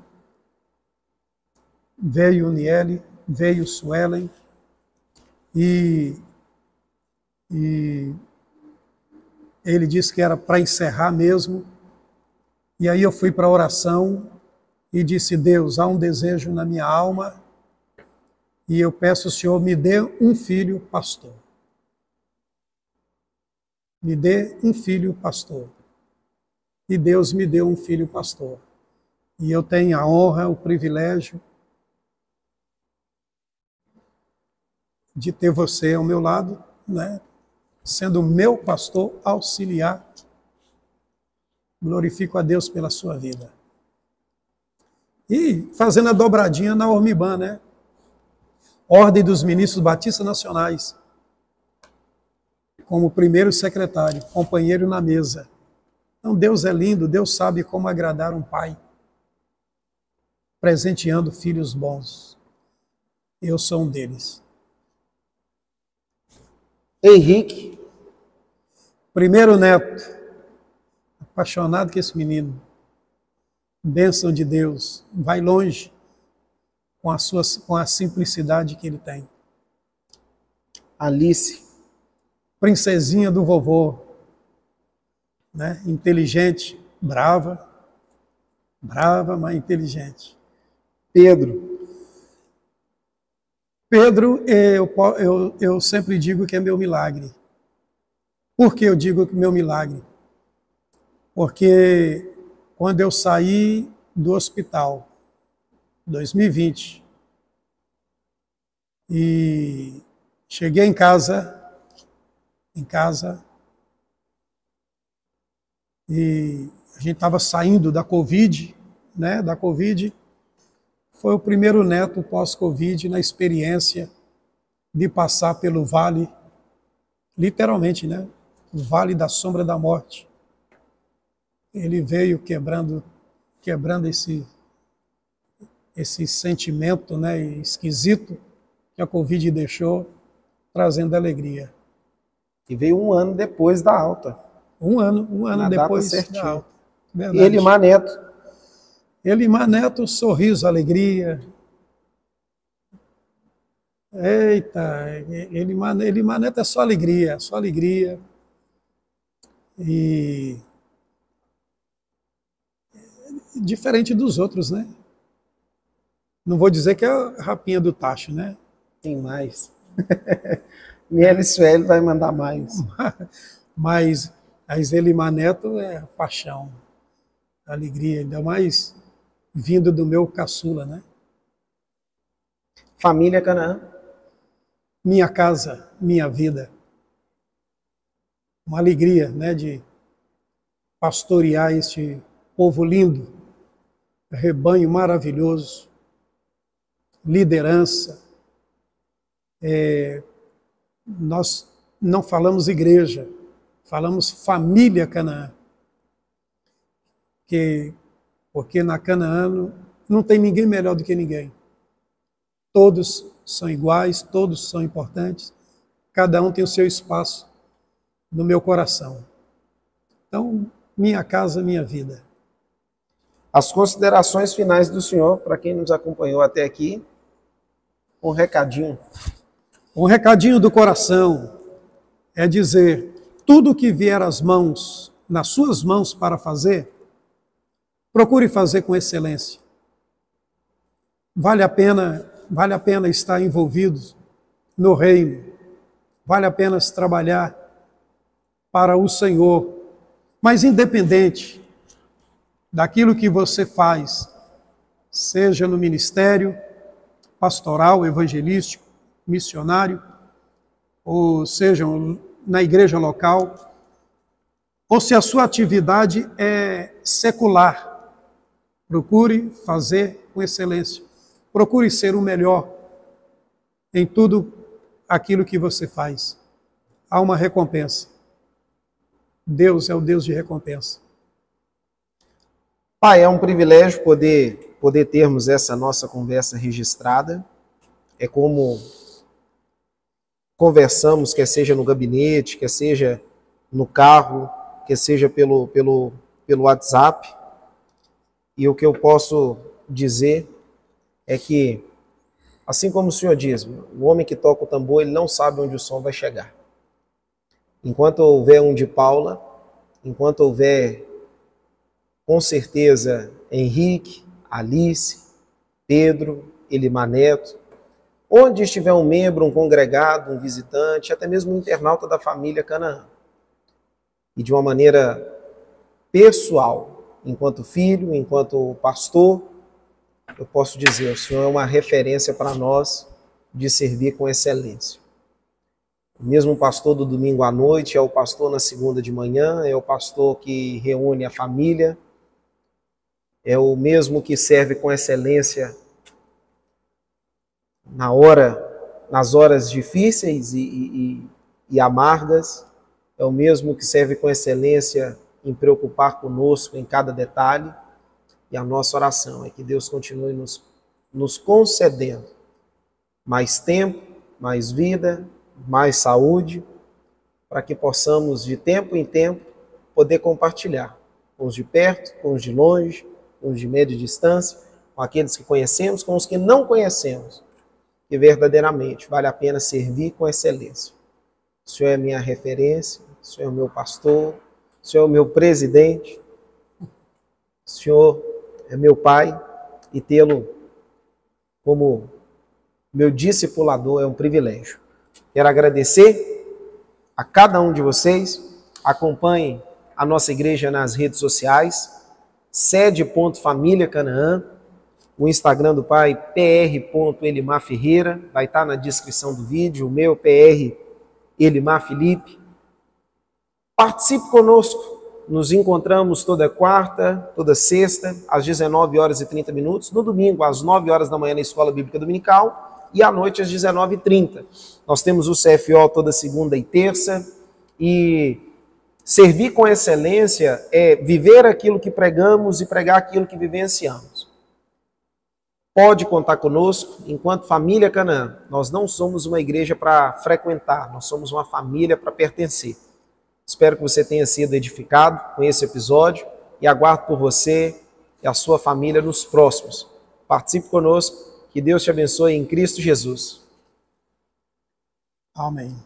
Veio o Niele, veio o Suelen, e ele disse que era para encerrar mesmo. E aí eu fui para a oração e disse: Deus, há um desejo na minha alma e eu peço ao Senhor, me dê um filho pastor. Me dê um filho pastor. E Deus me deu um filho pastor. E eu tenho a honra, o privilégio de ter você ao meu lado, né? Sendo meu pastor auxiliar. Glorifico a Deus pela sua vida. E fazendo a dobradinha na Ormiban, né? Ordem dos Ministros Batistas Nacionais. Como primeiro secretário, companheiro na mesa. Então Deus é lindo, Deus sabe como agradar um pai. Presenteando filhos bons. Eu sou um deles. Henrique. Primeiro neto. Apaixonado com esse menino. Bênção de Deus. Vai longe com a simplicidade que ele tem. Alice. Princesinha do vovô. Né? Inteligente, brava. Brava, mas inteligente. Pedro. Pedro, eu sempre digo que é meu milagre. Por que eu digo que é meu milagre? Porque quando eu saí do hospital, 2020, e cheguei em casa, e a gente estava saindo da Covid, né, foi o primeiro neto pós-Covid na experiência de passar pelo vale, literalmente, né, o vale da sombra da morte. Ele veio quebrando esse sentimento, né, esquisito que a Covid deixou, trazendo alegria. E veio um ano depois da alta. Um ano depois da alta. Verdade. Elimar Neto. Elimar Neto, sorriso, alegria. Eita, Elimar Neto é só alegria, só alegria. E diferente dos outros, né? Não vou dizer que é a rapinha do tacho, né? Tem mais. Miele Sueli vai mandar mais. Mas Elimar Neto é paixão, alegria, ainda mais vindo do meu caçula, né? Família Canaã. Minha casa, minha vida. Uma alegria, né, de pastorear este povo lindo, rebanho maravilhoso, liderança. Nós não falamos igreja, falamos família Canaã. Porque na Canaã não tem ninguém melhor do que ninguém. Todos são iguais, todos são importantes, cada um tem o seu espaço no meu coração. Então, minha casa, minha vida. As considerações finais do senhor, para quem nos acompanhou até aqui, um recadinho. Um recadinho do coração é dizer, tudo que vier às mãos, nas suas mãos para fazer, procure fazer com excelência. Vale a pena estar envolvidos no reino, vale a pena trabalhar para o Senhor, mas independente daquilo que você faz, seja no ministério pastoral, evangelístico, missionário, ou seja na igreja local, ou se a sua atividade é secular, procure fazer com excelência. Procure ser o melhor em tudo aquilo que você faz. Há uma recompensa. Deus é o Deus de recompensa. Pai, é um privilégio poder termos essa nossa conversa registrada. É como conversamos, quer seja no gabinete, quer seja no carro, quer seja pelo WhatsApp. E o que eu posso dizer é que, assim como o senhor diz, o homem que toca o tambor, ele não sabe onde o som vai chegar. Enquanto houver um de Paula, enquanto houver, com certeza, Henrique, Alice, Pedro, Elimar Neto, onde estiver um membro, um congregado, um visitante, até mesmo um internauta da família Canaã, e de uma maneira pessoal, enquanto filho, enquanto pastor, eu posso dizer, o Senhor é uma referência para nós de servir com excelência. O mesmo pastor do domingo à noite é o pastor na segunda de manhã, é o pastor que reúne a família, é o mesmo que serve com excelência nas horas difíceis e amargas, é o mesmo que serve com excelência em preocupar conosco em cada detalhe. E a nossa oração é que Deus continue nos concedendo mais tempo, mais vida, mais saúde, para que possamos, de tempo em tempo, poder compartilhar com os de perto, com os de longe, com os de média distância, com aqueles que conhecemos, com os que não conhecemos, que verdadeiramente vale a pena servir com excelência. O Senhor é minha referência, o Senhor é o meu pastor, o Senhor é o meu presidente, o Senhor é meu pai, e tê-lo como meu discipulador é um privilégio. Quero agradecer a cada um de vocês. Acompanhem a nossa igreja nas redes sociais, sede.família Canaã, o Instagram do pai, pr.elimar Ferreira, vai estar na descrição do vídeo, o meu pr Elimar Felipe. Participe conosco. Nos encontramos toda quarta, toda sexta, às 19h30, no domingo, às 9h da manhã, na Escola Bíblica Dominical, e à noite, às 19h30. Nós temos o CFO toda segunda e terça, e servir com excelência é viver aquilo que pregamos e pregar aquilo que vivenciamos. Pode contar conosco, enquanto família Canaã. Nós não somos uma igreja para frequentar, nós somos uma família para pertencer. Espero que você tenha sido edificado com esse episódio e aguardo por você e a sua família nos próximos. Participe conosco, que Deus te abençoe em Cristo Jesus. Amém.